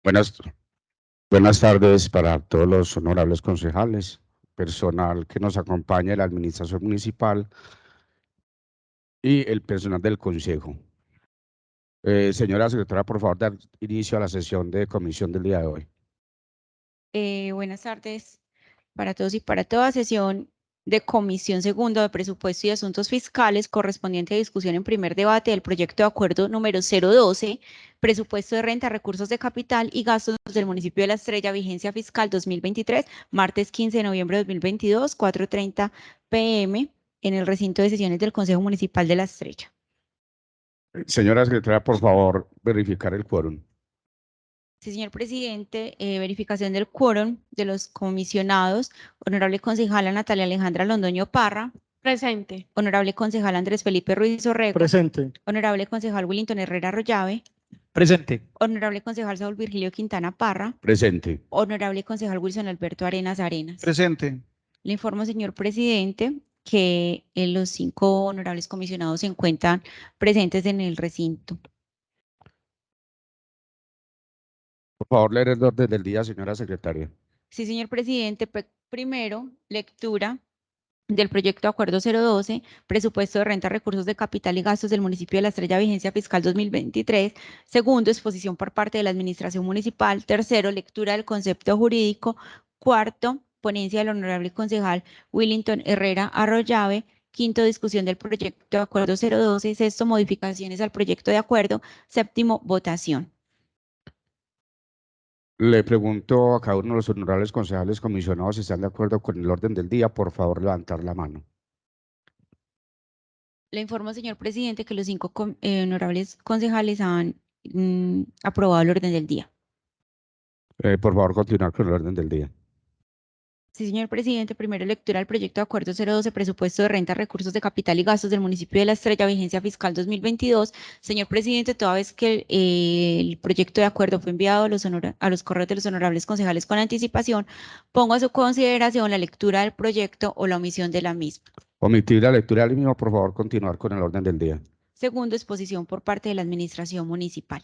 Buenas, buenas tardes para todos los honorables concejales, personal que nos acompaña de la administración municipal y el personal del consejo. Señora secretaria, por favor, dar inicio a la sesión de comisión del día de hoy. Buenas tardes para todos y para todas. Sesión de comisión segunda de presupuesto y asuntos fiscales correspondiente a discusión en primer debate del proyecto de acuerdo número 012, presupuesto de renta, recursos de capital y gastos del municipio de La Estrella, vigencia fiscal 2023, martes 15 de noviembre de 2022, 4:30 p.m. en el recinto de sesiones del Consejo Municipal de La Estrella. Señora secretaria, por favor, verificar el quórum. Sí, señor presidente, verificación del quórum de los comisionados. Honorable concejala Natalia Alejandra Londoño Parra. Presente. Honorable concejal Andrés Felipe Ruiz Orrego. Presente. Honorable concejal Willington Herrera Arroyave. Presente. Honorable concejal Saúl Virgilio Quintana Parra. Presente. Honorable concejal Wilson Alberto Arenas Arenas. Presente. Le informo, señor presidente, que los 5 honorables comisionados se encuentran presentes en el recinto. Por favor, leer el orden del día, señora secretaria. Sí, señor presidente. Primero, lectura del proyecto de acuerdo 012, presupuesto de renta, recursos de capital y gastos del municipio de La Estrella, vigencia fiscal 2023. Segundo, exposición por parte de la administración municipal. Tercero, lectura del concepto jurídico. Cuarto, ponencia del honorable concejal Willington Herrera Arroyave. Quinto, discusión del proyecto de acuerdo 012. Sexto, modificaciones al proyecto de acuerdo. Séptimo, votación. Le pregunto a cada uno de los honorables concejales comisionados si están de acuerdo con el orden del día. Por favor, levantar la mano. Le informo, señor presidente, que los 5 honorables concejales han aprobado el orden del día. Por favor, continuar con el orden del día. Sí, señor presidente. Primero, lectura del proyecto de acuerdo 012, presupuesto de renta, recursos de capital y gastos del municipio de La Estrella, vigencia fiscal 2022. Señor presidente, toda vez que el proyecto de acuerdo fue enviado a los correos de los honorables concejales con anticipación, pongo a su consideración la lectura del proyecto o la omisión de la misma. Omitir la lectura del mismo, por favor, continuar con el orden del día. Segundo, exposición por parte de la administración municipal.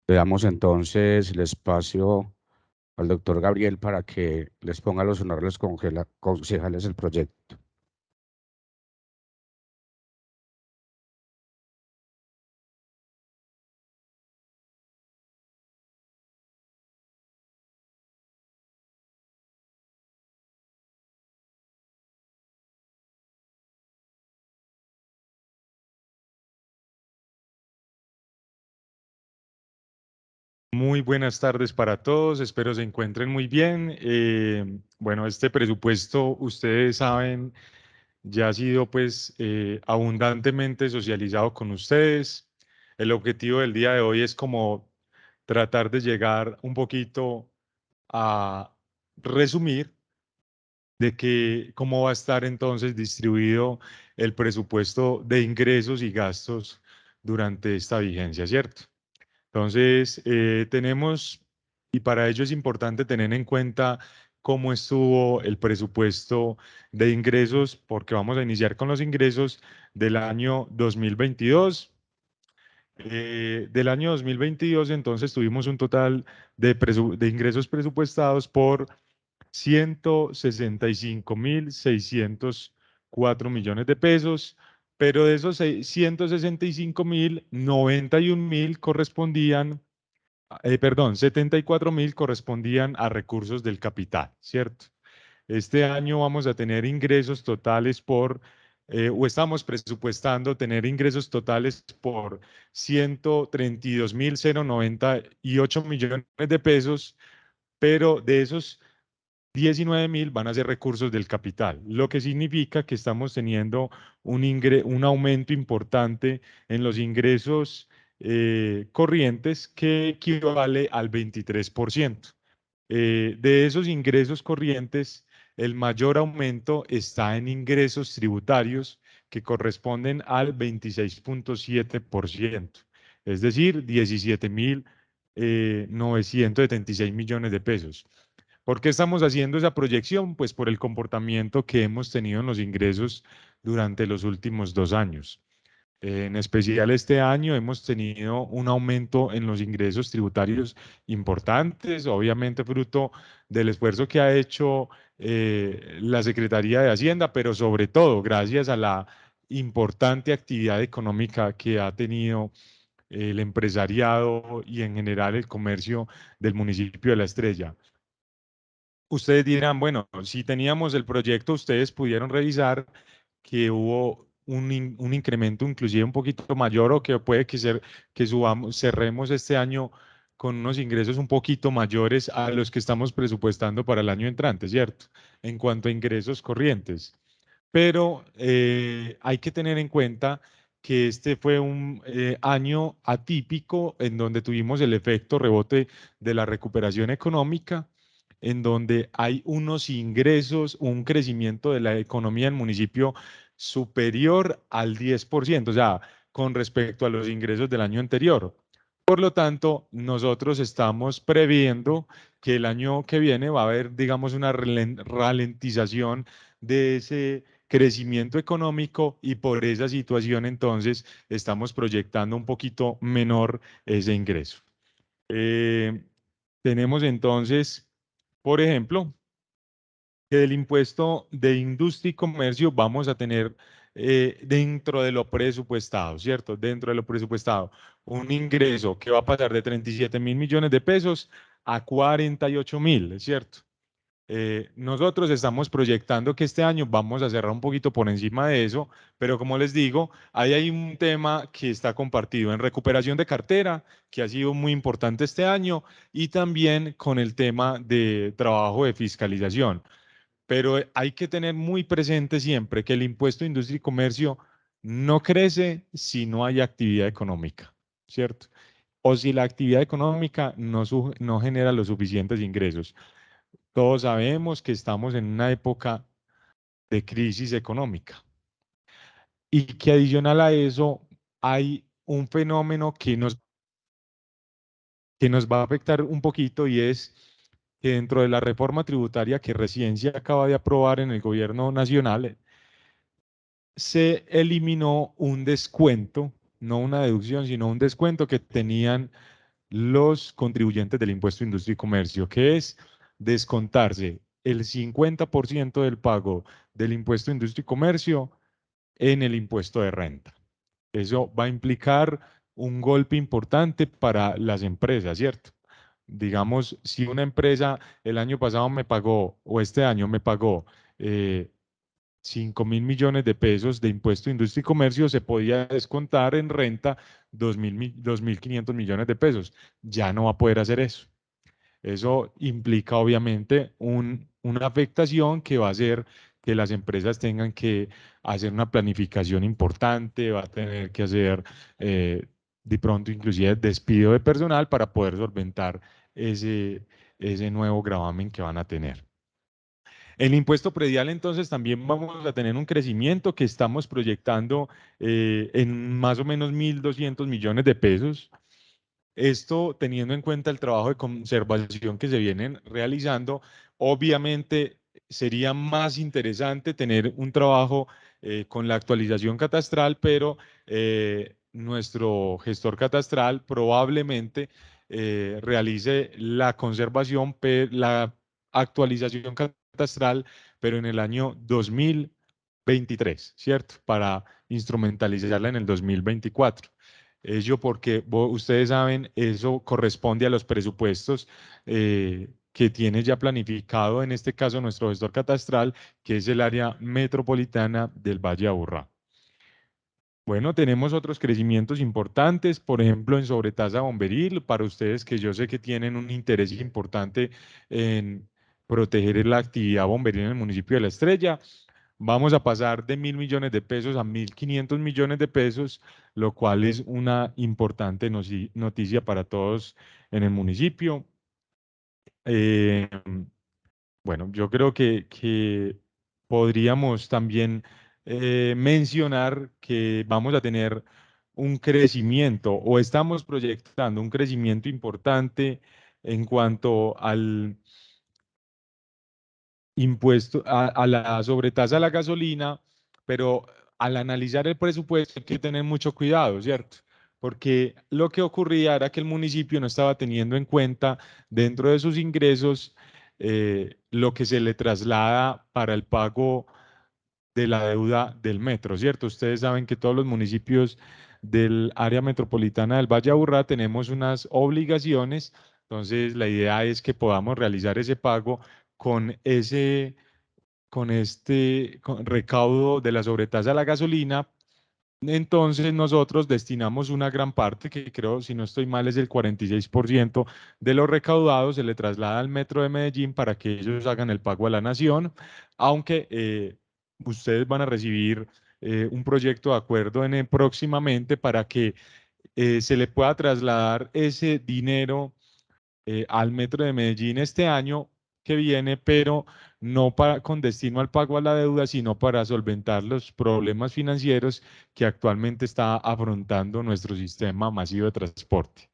Le damos entonces el espacio al doctor Gabriel para que les ponga a los honorables concejales el proyecto. Muy buenas tardes para todos, espero se encuentren muy bien. Bueno, este presupuesto, ustedes saben, ya ha sido pues abundantemente socializado con ustedes. El objetivo del día de hoy es como tratar de llegar un poquito a resumir de que cómo va a estar entonces distribuido el presupuesto de ingresos y gastos durante esta vigencia, ¿cierto? Entonces, tenemos, y para ello es importante tener en cuenta cómo estuvo el presupuesto de ingresos, porque vamos a iniciar con los ingresos del año 2022. Del año 2022, entonces, tuvimos un total de ingresos presupuestados por 165.604 millones de pesos, pero de esos 165.000, 91.000 correspondían, 74.000 correspondían a recursos del capital, ¿cierto? Este año vamos a tener ingresos totales o estamos presupuestando tener ingresos totales por 132.098 millones de pesos, pero de esos 19.000 van a ser recursos del capital, lo que significa que estamos teniendo un aumento importante en los ingresos corrientes que equivale al 23%. De esos ingresos corrientes, el mayor aumento está en ingresos tributarios que corresponden al 26.7%, es decir, 17.976 millones de pesos. ¿Por qué estamos haciendo esa proyección? Pues por el comportamiento que hemos tenido en los ingresos durante los últimos 2 años. En especial este año hemos tenido un aumento en los ingresos tributarios importantes, obviamente fruto del esfuerzo que ha hecho la Secretaría de Hacienda, pero sobre todo gracias a la importante actividad económica que ha tenido el empresariado y en general el comercio del municipio de La Estrella. Ustedes dirán, bueno, si teníamos el proyecto, ustedes pudieron revisar que hubo un incremento inclusive un poquito mayor o que puede que cerremos este año con unos ingresos un poquito mayores a los que estamos presupuestando para el año entrante, ¿cierto? En cuanto a ingresos corrientes. Pero hay que tener en cuenta que este fue un año atípico en donde tuvimos el efecto rebote de la recuperación económica, en donde hay unos ingresos, un crecimiento de la economía del municipio superior al 10%, o sea, con respecto a los ingresos del año anterior. Por lo tanto, nosotros estamos previendo que el año que viene va a haber, digamos, una ralentización de ese crecimiento económico y por esa situación entonces estamos proyectando un poquito menor ese ingreso. Tenemos entonces, por ejemplo, que del impuesto de industria y comercio vamos a tener dentro de lo presupuestado, ¿cierto? Dentro de lo presupuestado, un ingreso que va a pasar de 37.000 millones de pesos a 48.000, ¿cierto? Nosotros estamos proyectando que este año vamos a cerrar un poquito por encima de eso, pero como les digo, ahí hay un tema que está compartido en recuperación de cartera, que ha sido muy importante este año, y también con el tema de trabajo de fiscalización. Pero hay que tener muy presente siempre que el impuesto de industria y comercio no crece si no hay actividad económica, ¿cierto? O si la actividad económica no genera los suficientes ingresos. Todos sabemos que estamos en una época de crisis económica y que adicional a eso hay un fenómeno que nos va a afectar un poquito y es que dentro de la reforma tributaria que recién se acaba de aprobar en el gobierno nacional, se eliminó un descuento, no una deducción, sino un descuento que tenían los contribuyentes del impuesto de industria y comercio, que es descontarse el 50% del pago del impuesto de industria y comercio en el impuesto de renta. Eso va a implicar un golpe importante para las empresas, ¿cierto? Digamos, si una empresa el año pasado me pagó o este año me pagó 5.000 millones de pesos de impuesto de industria y comercio, se podía descontar en renta 2.500 millones de pesos. Ya no va a poder hacer eso. Eso implica obviamente una afectación que va a hacer que las empresas tengan que hacer una planificación importante, va a tener que hacer de pronto inclusive despido de personal para poder solventar ese nuevo gravamen que van a tener. El impuesto predial, entonces, también vamos a tener un crecimiento que estamos proyectando en más o menos 1.200 millones de pesos. Esto teniendo en cuenta el trabajo de conservación que se vienen realizando, obviamente sería más interesante tener un trabajo con la actualización catastral, pero nuestro gestor catastral probablemente realice la conservación, la actualización catastral, pero en el año 2023, ¿cierto? Para instrumentalizarla en el 2024. Ello porque ustedes saben, eso corresponde a los presupuestos que tiene ya planificado, en este caso nuestro gestor catastral, que es el área metropolitana del Valle de Aburrá. Bueno, tenemos otros crecimientos importantes, por ejemplo, en sobretasa bomberil, para ustedes que yo sé que tienen un interés importante en proteger la actividad bomberil en el municipio de La Estrella. Vamos a pasar de 1.000 millones de pesos a 1.500 millones de pesos, lo cual es una importante noticia para todos en el municipio. Eh, bueno, yo creo que podríamos también mencionar que vamos a tener un crecimiento o estamos proyectando un crecimiento importante en cuanto al impuesto, a la sobretasa a la gasolina, pero al analizar el presupuesto hay que tener mucho cuidado, ¿cierto? Porque lo que ocurría era que el municipio no estaba teniendo en cuenta dentro de sus ingresos lo que se le traslada para el pago de la deuda del metro, ¿cierto? Ustedes saben que todos los municipios del área metropolitana del Valle de Aburrá tenemos unas obligaciones, entonces la idea es que podamos realizar ese pago con con recaudo de la sobretasa a la gasolina. Entonces nosotros destinamos una gran parte, que creo, si no estoy mal, es el 46% de los recaudados, se le traslada al Metro de Medellín para que ellos hagan el pago a la nación, aunque ustedes van a recibir un proyecto de acuerdo próximamente para que se le pueda trasladar ese dinero al Metro de Medellín este año que viene, pero no con destino al pago a la deuda, sino para solventar los problemas financieros que actualmente está afrontando nuestro sistema masivo de transporte.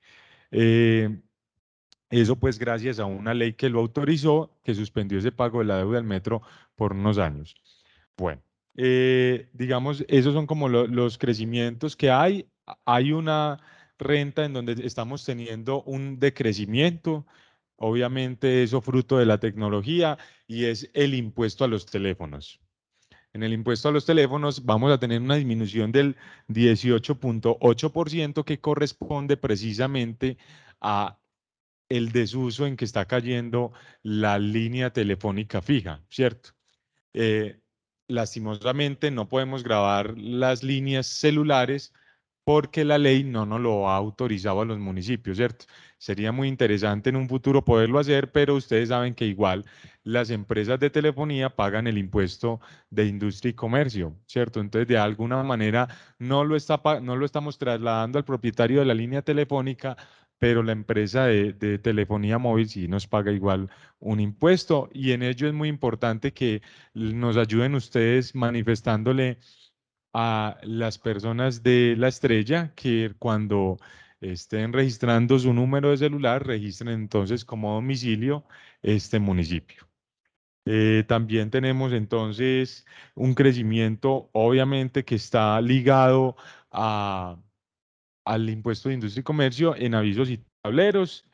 Eso pues gracias a una ley que lo autorizó, que suspendió ese pago de la deuda del metro por unos años. Bueno, digamos, esos son como los crecimientos que hay. Hay una renta en donde estamos teniendo un decrecimiento, obviamente eso fruto de la tecnología, y es el impuesto a los teléfonos. En el impuesto a los teléfonos vamos a tener una disminución del 18.8% que corresponde precisamente a el desuso en que está cayendo la línea telefónica fija, ¿cierto? Eh, lastimosamente no podemos grabar las líneas celulares porque la ley no nos lo ha autorizado a los municipios, ¿cierto? Sería muy interesante en un futuro poderlo hacer, pero ustedes saben que igual las empresas de telefonía pagan el impuesto de industria y comercio, ¿cierto? Entonces, de alguna manera no lo estamos trasladando al propietario de la línea telefónica, pero la empresa de telefonía móvil sí nos paga igual un impuesto, y en ello es muy importante que nos ayuden ustedes manifestándole a las personas de la estrella que cuando estén registrando su número de celular, registren entonces como domicilio este municipio. También tenemos entonces un crecimiento, obviamente, que está ligado al impuesto de industria y comercio en avisos y tableros.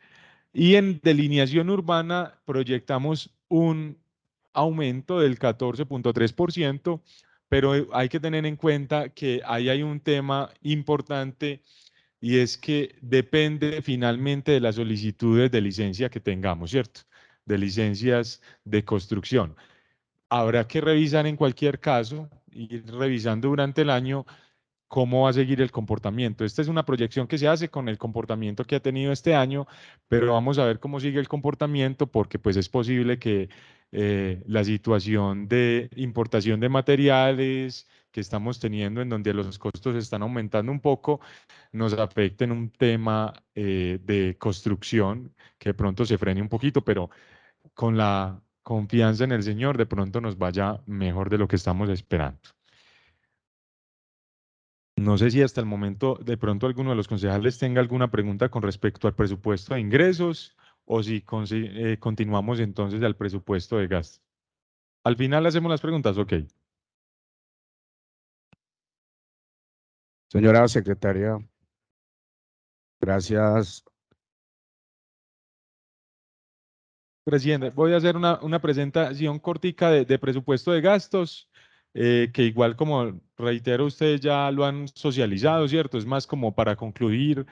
Y en delineación urbana proyectamos un aumento del 14.3%, pero hay que tener en cuenta que ahí hay un tema importante, y es que depende finalmente de las solicitudes de licencia que tengamos, ¿cierto? De licencias de construcción. Habrá que revisar en cualquier caso, ir revisando durante el año cómo va a seguir el comportamiento. Esta es una proyección que se hace con el comportamiento que ha tenido este año, pero vamos a ver cómo sigue el comportamiento, porque pues es posible que la situación de importación de materiales que estamos teniendo, en donde los costos están aumentando un poco, nos afecte en un tema de construcción, que de pronto se frene un poquito, pero con la confianza en el Señor, de pronto nos vaya mejor de lo que estamos esperando. No sé si hasta el momento de pronto alguno de los concejales tenga alguna pregunta con respecto al presupuesto de ingresos, o si continuamos entonces al presupuesto de gastos. Al final hacemos las preguntas, ok. Señora secretaria, gracias. Presidente, voy a hacer una presentación cortica de presupuesto de gastos, que igual, como reitero, ustedes ya lo han socializado, ¿cierto? Es más como para concluir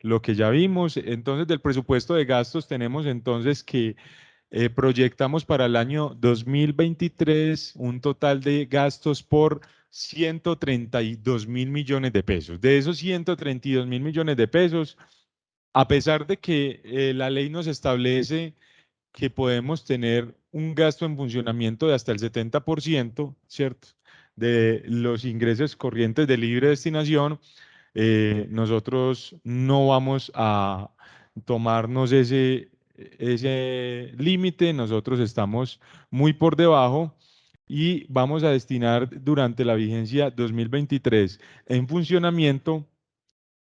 lo que ya vimos. Entonces, del presupuesto de gastos tenemos entonces que proyectamos para el año 2023 un total de gastos por 132.000 millones de pesos. De esos 132.000 millones de pesos, a pesar de que la ley nos establece que podemos tener un gasto en funcionamiento de hasta el 70%, ¿cierto? De los ingresos corrientes de libre destinación, nosotros no vamos a tomarnos ese límite, nosotros estamos muy por debajo, y vamos a destinar durante la vigencia 2023 en funcionamiento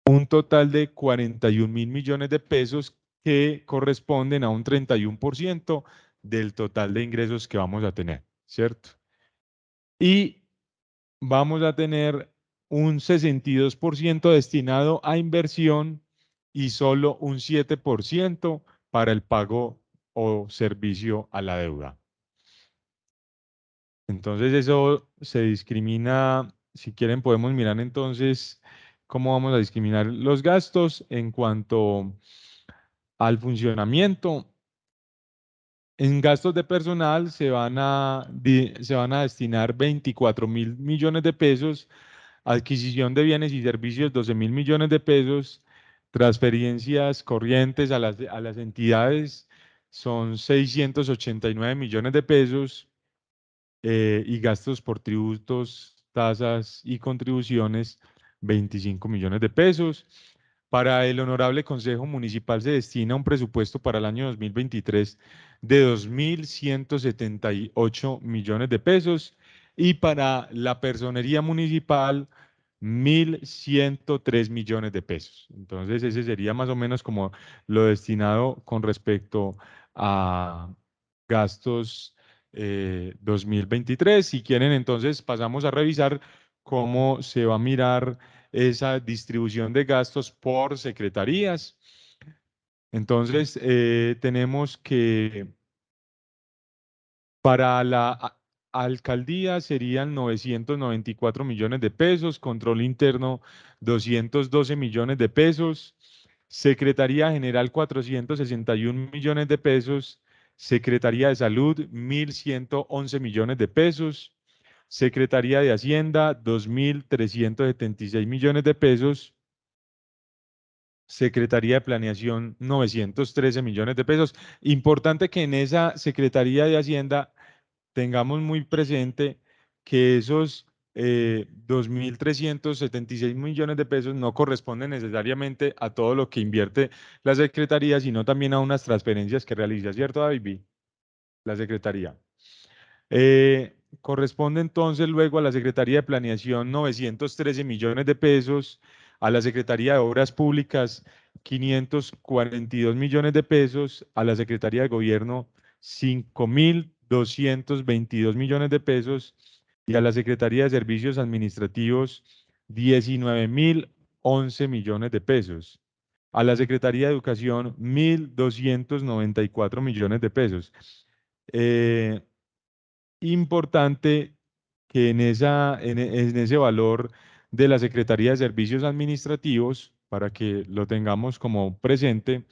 un total de 41.000 millones de pesos, que corresponden a un 31% del total de ingresos que vamos a tener, ¿cierto? Y vamos a tener un 62% destinado a inversión y solo un 7% para el pago o servicio a la deuda. Entonces eso se discrimina, si quieren podemos mirar entonces cómo vamos a discriminar los gastos en cuanto al funcionamiento. En gastos de personal se van a destinar 24.000 millones de pesos, adquisición de bienes y servicios 12.000 millones de pesos, transferencias corrientes a las entidades son 689 millones de pesos, y gastos por tributos, tasas y contribuciones, 25 millones de pesos. Para el Honorable Consejo Municipal se destina un presupuesto para el año 2023 de 2.178 millones de pesos y para la Personería Municipal 1.103 millones de pesos. Entonces ese sería más o menos como lo destinado con respecto a gastos 2023. Si quieren, entonces pasamos a revisar cómo se va a mirar esa distribución de gastos por secretarías. Entonces, tenemos que para la alcaldía serían 994 millones de pesos, control interno 212 millones de pesos, Secretaría General 461 millones de pesos, Secretaría de Salud 1.111 millones de pesos, Secretaría de Hacienda 2.376 millones de pesos, Secretaría de Planeación 913 millones de pesos. Importante que en esa Secretaría de Hacienda tengamos muy presente que esos 2.376 millones de pesos no corresponden necesariamente a todo lo que invierte la Secretaría, sino también a unas transferencias que realiza, ¿cierto, David? La Secretaría. Corresponde entonces luego a la Secretaría de Planeación 913 millones de pesos, a la Secretaría de Obras Públicas 542 millones de pesos, a la Secretaría de Gobierno 5.222 millones de pesos y a la Secretaría de Servicios Administrativos 19.011 millones de pesos. A la Secretaría de Educación 1.294 millones de pesos. Eh, Importante que en ese valor de la Secretaría de Servicios Administrativos, para que lo tengamos como presente,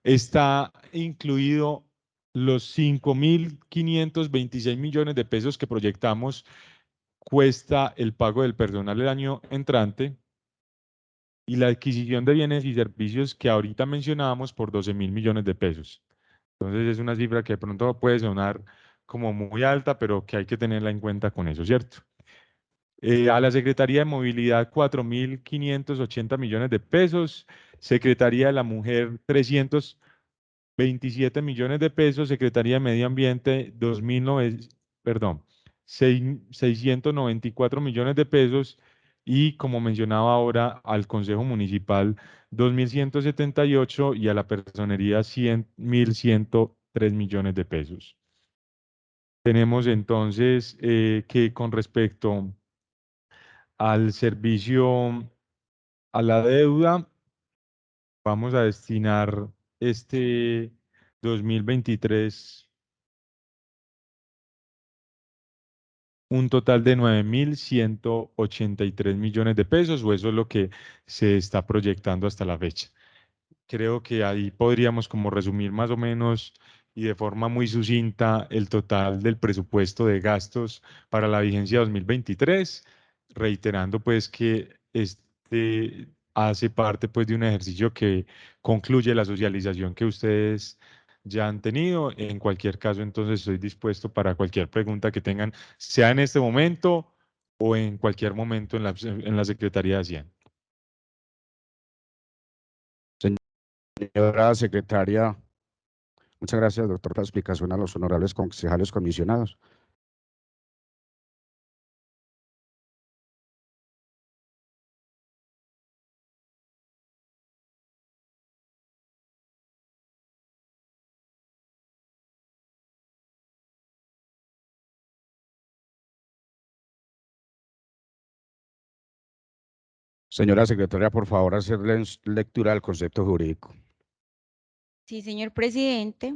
está incluido los 5.526 millones de pesos que proyectamos cuesta el pago del personal el año entrante y la adquisición de bienes y servicios que ahorita mencionábamos por 12.000 millones de pesos. Entonces es una cifra que de pronto puede sonar como muy alta, pero que hay que tenerla en cuenta con eso, ¿cierto? A la Secretaría de Movilidad, 4.580 millones de pesos. Secretaría de la Mujer, 327 millones de pesos. Secretaría de Medio Ambiente, 694 millones de pesos. Y como mencionaba ahora, al Consejo Municipal, 2.178 y a la Personería, 1.103 millones de pesos. Tenemos entonces que con respecto al servicio a la deuda, vamos a destinar este 2023 un total de 9.183 millones de pesos, o eso es lo que se está proyectando hasta la fecha. Creo que ahí podríamos como resumir más o menos y de forma muy sucinta el total del presupuesto de gastos para la vigencia 2023, reiterando pues que este hace parte pues de un ejercicio que concluye la socialización que ustedes ya han tenido. En cualquier caso, entonces estoy dispuesto para cualquier pregunta que tengan, sea en este momento o en cualquier momento en la Secretaría de Hacienda. Señora secretaria, muchas gracias, doctor, por la explicación a los honorables concejales comisionados. Señora secretaria, por favor, hacer lectura del concepto jurídico. Sí, señor presidente.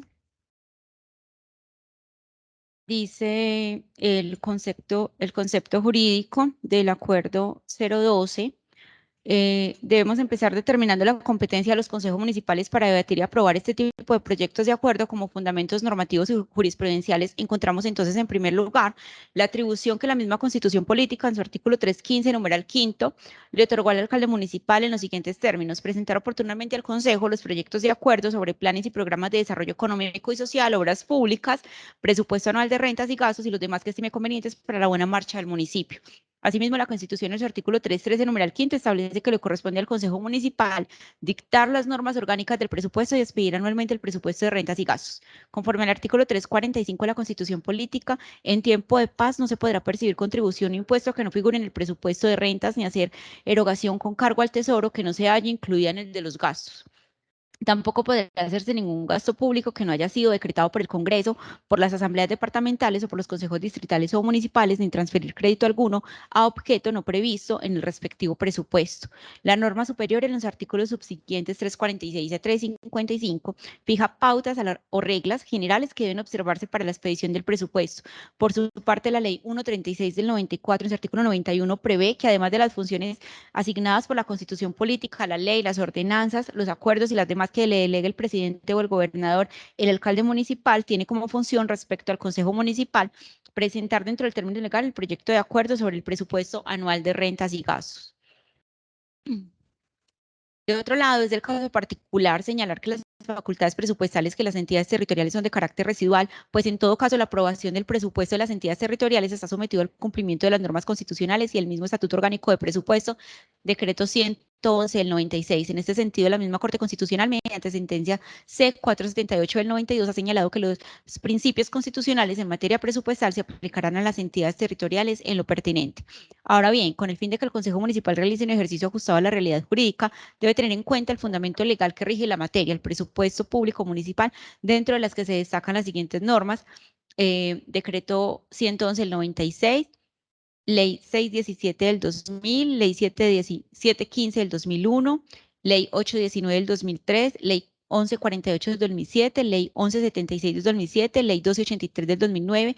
Dice el concepto jurídico del acuerdo 012. Debemos empezar determinando la competencia de los consejos municipales para debatir y aprobar este tipo de proyectos de acuerdo como fundamentos normativos y jurisprudenciales. Encontramos entonces en primer lugar la atribución que la misma Constitución Política en su artículo 315, numeral quinto, le otorgó al alcalde municipal en los siguientes términos: presentar oportunamente al Consejo los proyectos de acuerdo sobre planes y programas de desarrollo económico y social, obras públicas, presupuesto anual de rentas y gastos y los demás que estime convenientes para la buena marcha del municipio. Asimismo, la Constitución en su artículo 313, numeral quinto, establece que le corresponde al Consejo Municipal dictar las normas orgánicas del presupuesto y expedir anualmente el presupuesto de rentas y gastos. Conforme al artículo 345 de la Constitución Política, en tiempo de paz no se podrá percibir contribución o impuesto que no figure en el presupuesto de rentas ni hacer erogación con cargo al Tesoro que no se haya incluida en el de los gastos. Tampoco podrá hacerse ningún gasto público que no haya sido decretado por el Congreso, por las asambleas departamentales o por los consejos distritales o municipales, ni transferir crédito alguno a objeto no previsto en el respectivo presupuesto. La norma superior en los artículos subsiguientes 346 a 355 fija pautas o reglas generales que deben observarse para la expedición del presupuesto. Por su parte, la ley 136 del 94 en su artículo 91 prevé que además de las funciones asignadas por la Constitución Política, la ley, las ordenanzas, los acuerdos y las demás que le delegue el presidente o el gobernador, el alcalde municipal tiene como función respecto al Consejo Municipal presentar dentro del término legal el proyecto de acuerdo sobre el presupuesto anual de rentas y gastos. De otro lado, es del caso particular señalar que las facultades presupuestales que las entidades territoriales son de carácter residual, pues en todo caso la aprobación del presupuesto de las entidades territoriales está sometido al cumplimiento de las normas constitucionales y el mismo Estatuto Orgánico de Presupuesto, decreto 111 del 96. En este sentido, la misma Corte Constitucional, mediante sentencia C-478 del 92, ha señalado que los principios constitucionales en materia presupuestal se aplicarán a las entidades territoriales en lo pertinente. Ahora bien, con el fin de que el Consejo Municipal realice un ejercicio ajustado a la realidad jurídica, debe tener en cuenta el fundamento legal que rige la materia, el presupuesto público municipal, dentro de las que se destacan las siguientes normas: decreto 111 del 96, ley 617 del 2000, ley 715 del 2001, ley 819 del 2003, ley 1148 del 2007, ley 1176 del 2007, ley 1283 del 2009,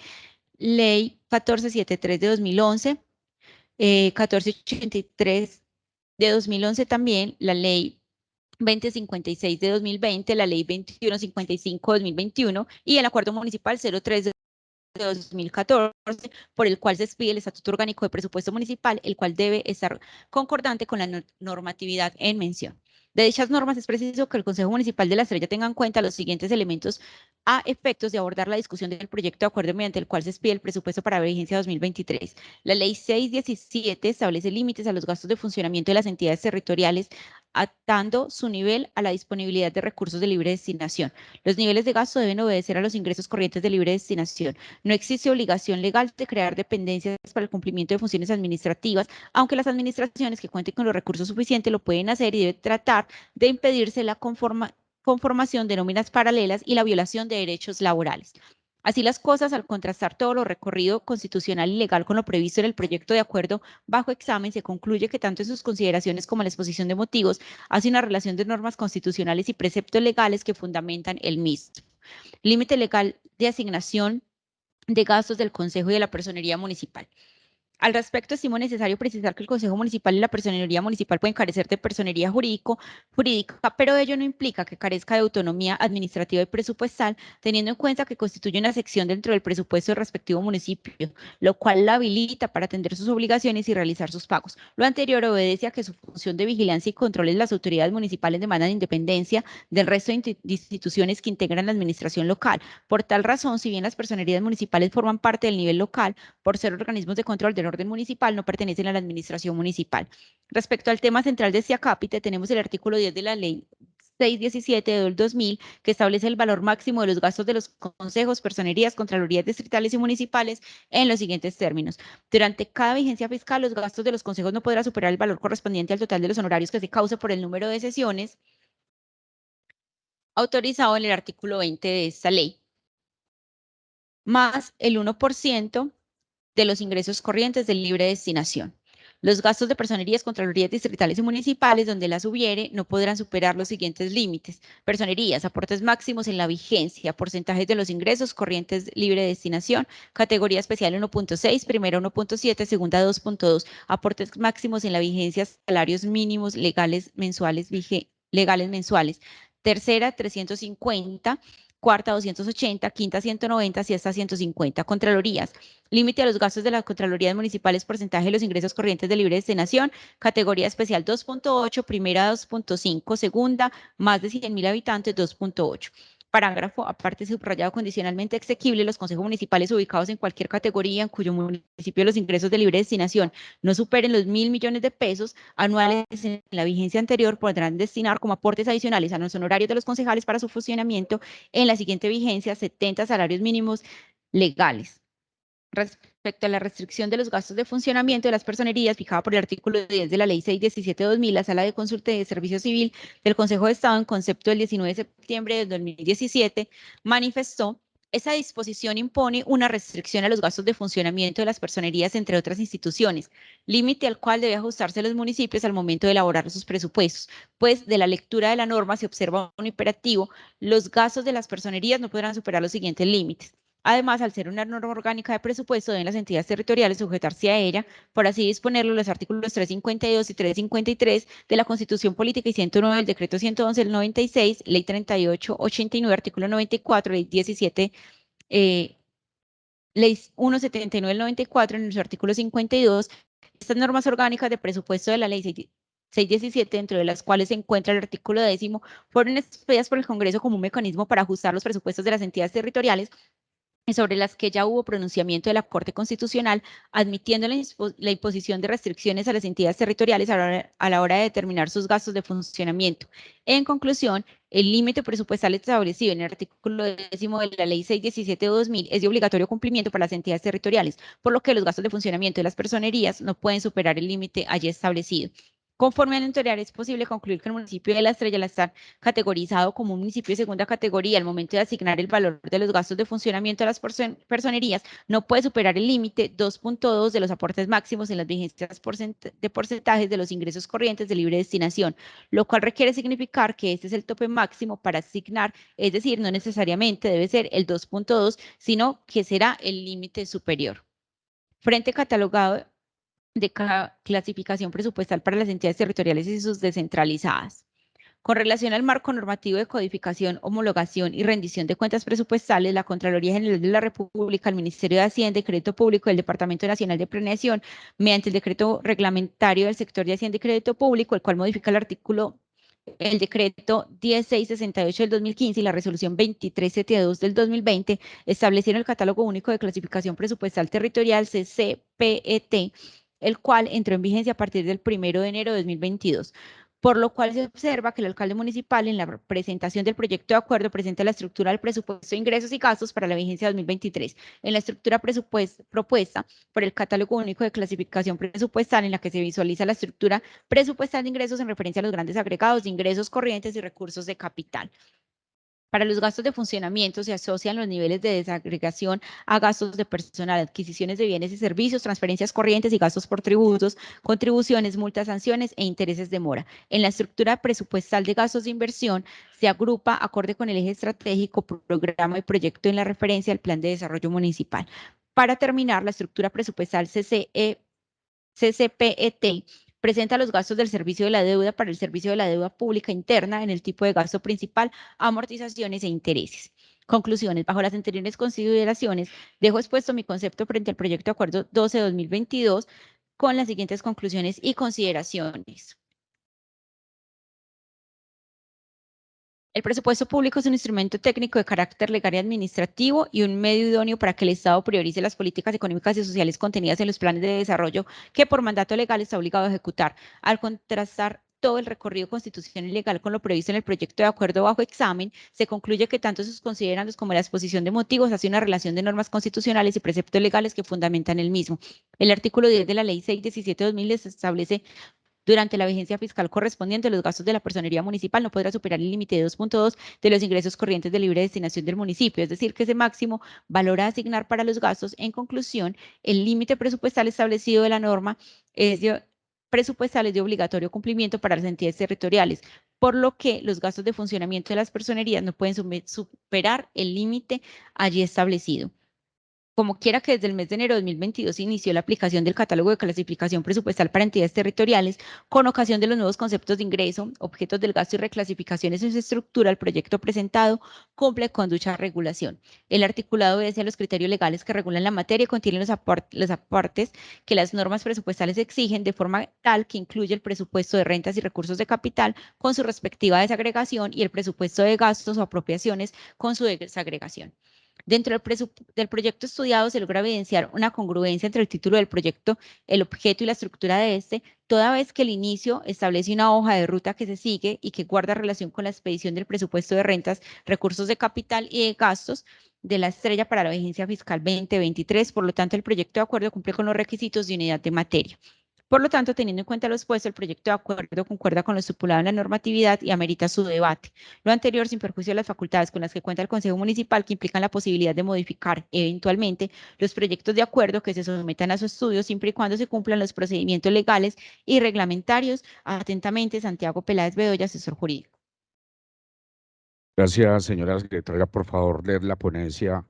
ley 1473 de 2011, 1483 de 2011 también, la ley 2056 de 2020, la ley 2155 de 2021 y el acuerdo municipal 03 de 2014, por el cual se expide el Estatuto Orgánico de Presupuesto Municipal, el cual debe estar concordante con la normatividad en mención. De dichas normas es preciso que el Consejo Municipal de La Estrella tenga en cuenta los siguientes elementos a efectos de abordar la discusión del proyecto de acuerdo mediante el cual se expide el presupuesto para vigencia 2023. La ley 617 establece límites a los gastos de funcionamiento de las entidades territoriales, atando su nivel a la disponibilidad de recursos de libre destinación. Los niveles de gasto deben obedecer a los ingresos corrientes de libre destinación. No existe obligación legal de crear dependencias para el cumplimiento de funciones administrativas, aunque las administraciones que cuenten con los recursos suficientes lo pueden hacer y deben tratar de impedirse la conformación de nóminas paralelas y la violación de derechos laborales. Así las cosas, al contrastar todo lo recorrido constitucional y legal con lo previsto en el proyecto de acuerdo bajo examen, se concluye que tanto en sus consideraciones como en la exposición de motivos hace una relación de normas constitucionales y preceptos legales que fundamentan el mismo. Límite legal de asignación de gastos del Consejo y de la Personería Municipal. Al respecto, estimo necesario precisar que el Consejo Municipal y la Personería Municipal pueden carecer de personería jurídica, pero ello no implica que carezca de autonomía administrativa y presupuestal, teniendo en cuenta que constituye una sección dentro del presupuesto del respectivo municipio, lo cual la habilita para atender sus obligaciones y realizar sus pagos. Lo anterior obedece a que su función de vigilancia y control en las autoridades municipales demandan independencia del resto de instituciones que integran la administración local. Por tal razón, si bien las personerías municipales forman parte del nivel local, por ser organismos de control del orden municipal, no pertenecen a la administración municipal. Respecto al tema central de este acápite, tenemos el artículo 10 de la ley 617 del 2000, que establece el valor máximo de los gastos de los consejos, personerías, contralorías distritales y municipales en los siguientes términos. Durante cada vigencia fiscal, los gastos de los consejos no podrán superar el valor correspondiente al total de los honorarios que se cause por el número de sesiones autorizado en el artículo 20 de esta ley, más el 1% de los ingresos corrientes de libre destinación. Los gastos de personerías, contralorías distritales y municipales, donde las hubiere, no podrán superar los siguientes límites. Personerías, aportes máximos en la vigencia, porcentajes de los ingresos, corrientes libre de destinación, categoría especial 1.6, primera 1.7, segunda 2.2, aportes máximos en la vigencia, salarios mínimos legales mensuales, tercera 350, cuarta 280, quinta 190, sexta 150. Contralorías, límite a los gastos de las contralorías municipales, porcentaje de los ingresos corrientes de libre destinación, categoría especial 2.8, primera 2.5, segunda más de 100.000 habitantes 2.8. Parágrafo, aparte subrayado condicionalmente exequible, los consejos municipales ubicados en cualquier categoría en cuyo municipio los ingresos de libre destinación no superen los 1.000 millones de pesos anuales en la vigencia anterior podrán destinar como aportes adicionales a los honorarios de los concejales para su funcionamiento en la siguiente vigencia 70 salarios mínimos legales. Respecto a la restricción de los gastos de funcionamiento de las personerías fijada por el artículo 10 de la Ley 617/2000, la Sala de Consulta de Servicio Civil del Consejo de Estado, en concepto del 19 de septiembre de 2017, manifestó: esa disposición impone una restricción a los gastos de funcionamiento de las personerías, entre otras instituciones, límite al cual debe ajustarse los municipios al momento de elaborar sus presupuestos, pues de la lectura de la norma se observa un imperativo: los gastos de las personerías no podrán superar los siguientes límites. Además, al ser una norma orgánica de presupuesto, deben las entidades territoriales sujetarse a ella, por así disponerlo los artículos 352 y 353 de la Constitución Política y 109 del Decreto 111 del 96, Ley 3889, artículo 94, Ley 17, Ley 179 del 94, en su artículo 52. Estas normas orgánicas de presupuesto de la Ley 617, dentro de las cuales se encuentra el artículo 10º, fueron expedidas por el Congreso como un mecanismo para ajustar los presupuestos de las entidades territoriales, sobre las que ya hubo pronunciamiento de la Corte Constitucional, admitiendo la imposición de restricciones a las entidades territoriales a la hora de determinar sus gastos de funcionamiento. En conclusión, el límite presupuestal establecido en el artículo 10º de la Ley 617/2000 es de obligatorio cumplimiento para las entidades territoriales, por lo que los gastos de funcionamiento de las personerías no pueden superar el límite allí establecido. Conforme al anterior, es posible concluir que el municipio de La Estrella, al estar categorizado como un municipio de segunda categoría, al momento de asignar el valor de los gastos de funcionamiento a las personerías, no puede superar el límite 2.2 de los aportes máximos en las vigencias de porcentajes de los ingresos corrientes de libre destinación, lo cual requiere significar que este es el tope máximo para asignar, es decir, no necesariamente debe ser el 2.2, sino que será el límite superior. Frente catalogado de clasificación presupuestal para las entidades territoriales y sus descentralizadas. Con relación al marco normativo de codificación, homologación y rendición de cuentas presupuestales, la Contraloría General de la República, el Ministerio de Hacienda y Crédito Público, el Departamento Nacional de Planeación, mediante el decreto reglamentario del sector de Hacienda y Crédito Público, el cual modifica el decreto 1668 del 2015 y la resolución 2372 del 2020, establecieron el Catálogo Único de Clasificación Presupuestal Territorial, CCPET, el cual entró en vigencia a partir del 1 de enero de 2022. Por lo cual se observa que el alcalde municipal, en la presentación del proyecto de acuerdo, presenta la estructura del presupuesto de ingresos y gastos para la vigencia 2023. En la estructura propuesta por el Catálogo Único de Clasificación Presupuestal, en la que se visualiza la estructura presupuestal de ingresos en referencia a los grandes agregados de ingresos corrientes y recursos de capital. Para los gastos de funcionamiento se asocian los niveles de desagregación a gastos de personal, adquisiciones de bienes y servicios, transferencias corrientes y gastos por tributos, contribuciones, multas, sanciones e intereses de mora. En la estructura presupuestal de gastos de inversión se agrupa acorde con el eje estratégico, programa y proyecto en la referencia al Plan de Desarrollo Municipal. Para terminar, la estructura presupuestal CCPET presenta los gastos del servicio de la deuda para el servicio de la deuda pública interna en el tipo de gasto principal, amortizaciones e intereses. Conclusiones. Bajo las anteriores consideraciones, dejo expuesto mi concepto frente al proyecto de acuerdo 12/2022 con las siguientes conclusiones y consideraciones. El presupuesto público es un instrumento técnico de carácter legal y administrativo y un medio idóneo para que el Estado priorice las políticas económicas y sociales contenidas en los planes de desarrollo que por mandato legal está obligado a ejecutar. Al contrastar todo el recorrido constitucional y legal con lo previsto en el proyecto de acuerdo bajo examen, se concluye que tanto sus considerandos como la exposición de motivos hace una relación de normas constitucionales y preceptos legales que fundamentan el mismo. El artículo 10 de la Ley 617/2000 establece Durante la vigencia fiscal correspondiente, los gastos de la personería municipal no podrá superar el límite de 2.2 de los ingresos corrientes de libre destinación del municipio, es decir, que ese máximo valor a asignar para los gastos. En conclusión, el límite presupuestal establecido de la norma es de obligatorio cumplimiento para las entidades territoriales, por lo que los gastos de funcionamiento de las personerías no pueden superar el límite allí establecido. Como quiera que desde el mes de enero de 2022 se inició la aplicación del catálogo de clasificación presupuestal para entidades territoriales, con ocasión de los nuevos conceptos de ingreso, objetos del gasto y reclasificaciones en su estructura, el proyecto presentado cumple con dicha regulación. El articulado obedece a los criterios legales que regulan la materia y contiene los aportes que las normas presupuestales exigen, de forma tal que incluye el presupuesto de rentas y recursos de capital con su respectiva desagregación y el presupuesto de gastos o apropiaciones con su desagregación. Dentro del proyecto estudiado se logra evidenciar una congruencia entre el título del proyecto, el objeto y la estructura de este, toda vez que el inicio establece una hoja de ruta que se sigue y que guarda relación con la expedición del presupuesto de rentas, recursos de capital y de gastos de la estrella para la vigencia fiscal 2023. Por lo tanto, el proyecto de acuerdo cumple con los requisitos de unidad de materia. Por lo tanto, teniendo en cuenta lo expuesto, el proyecto de acuerdo concuerda con lo estipulado en la normatividad y amerita su debate. Lo anterior sin perjuicio de las facultades con las que cuenta el Consejo Municipal, que implican la posibilidad de modificar eventualmente los proyectos de acuerdo que se sometan a su estudio, siempre y cuando se cumplan los procedimientos legales y reglamentarios. Atentamente, Santiago Peláez Bedoya, asesor jurídico. Gracias, señora secretaria. Por favor, leer la ponencia.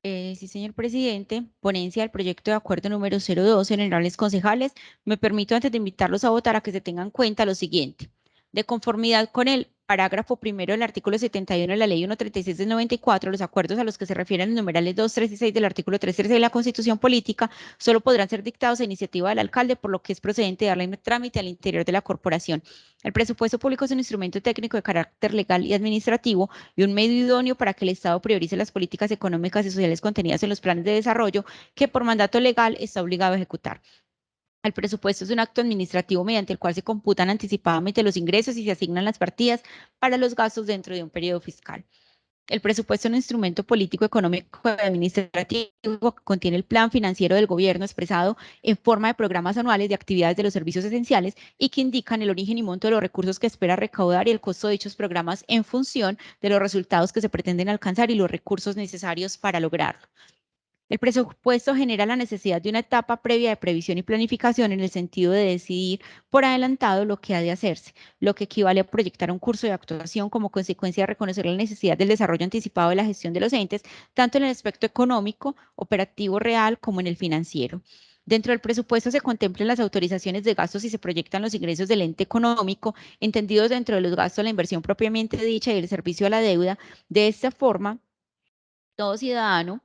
Sí, señor presidente. Ponencia del proyecto de acuerdo número 02, honorables concejales. Me permito, antes de invitarlos a votar, a que se tengan en cuenta lo siguiente. De conformidad con el parágrafo primero del artículo 71 de la Ley 136 del 94, los acuerdos a los que se refieren los numerales 2, 3 y 6 del artículo 336 de la Constitución Política solo podrán ser dictados a iniciativa del alcalde, por lo que es procedente darle trámite al interior de la corporación. El presupuesto público es un instrumento técnico de carácter legal y administrativo y un medio idóneo para que el Estado priorice las políticas económicas y sociales contenidas en los planes de desarrollo que por mandato legal está obligado a ejecutar. El presupuesto es un acto administrativo mediante el cual se computan anticipadamente los ingresos y se asignan las partidas para los gastos dentro de un periodo fiscal. El presupuesto es un instrumento político, económico y administrativo que contiene el plan financiero del gobierno expresado en forma de programas anuales de actividades de los servicios esenciales y que indican el origen y monto de los recursos que espera recaudar y el costo de dichos programas en función de los resultados que se pretenden alcanzar y los recursos necesarios para lograrlo. El presupuesto genera la necesidad de una etapa previa de previsión y planificación en el sentido de decidir por adelantado lo que ha de hacerse, lo que equivale a proyectar un curso de actuación como consecuencia de reconocer la necesidad del desarrollo anticipado de la gestión de los entes, tanto en el aspecto económico, operativo real, como en el financiero. Dentro del presupuesto se contemplan las autorizaciones de gastos y se proyectan los ingresos del ente económico, entendidos dentro de los gastos de la inversión propiamente dicha y el servicio a la deuda. De esta forma, todo ciudadano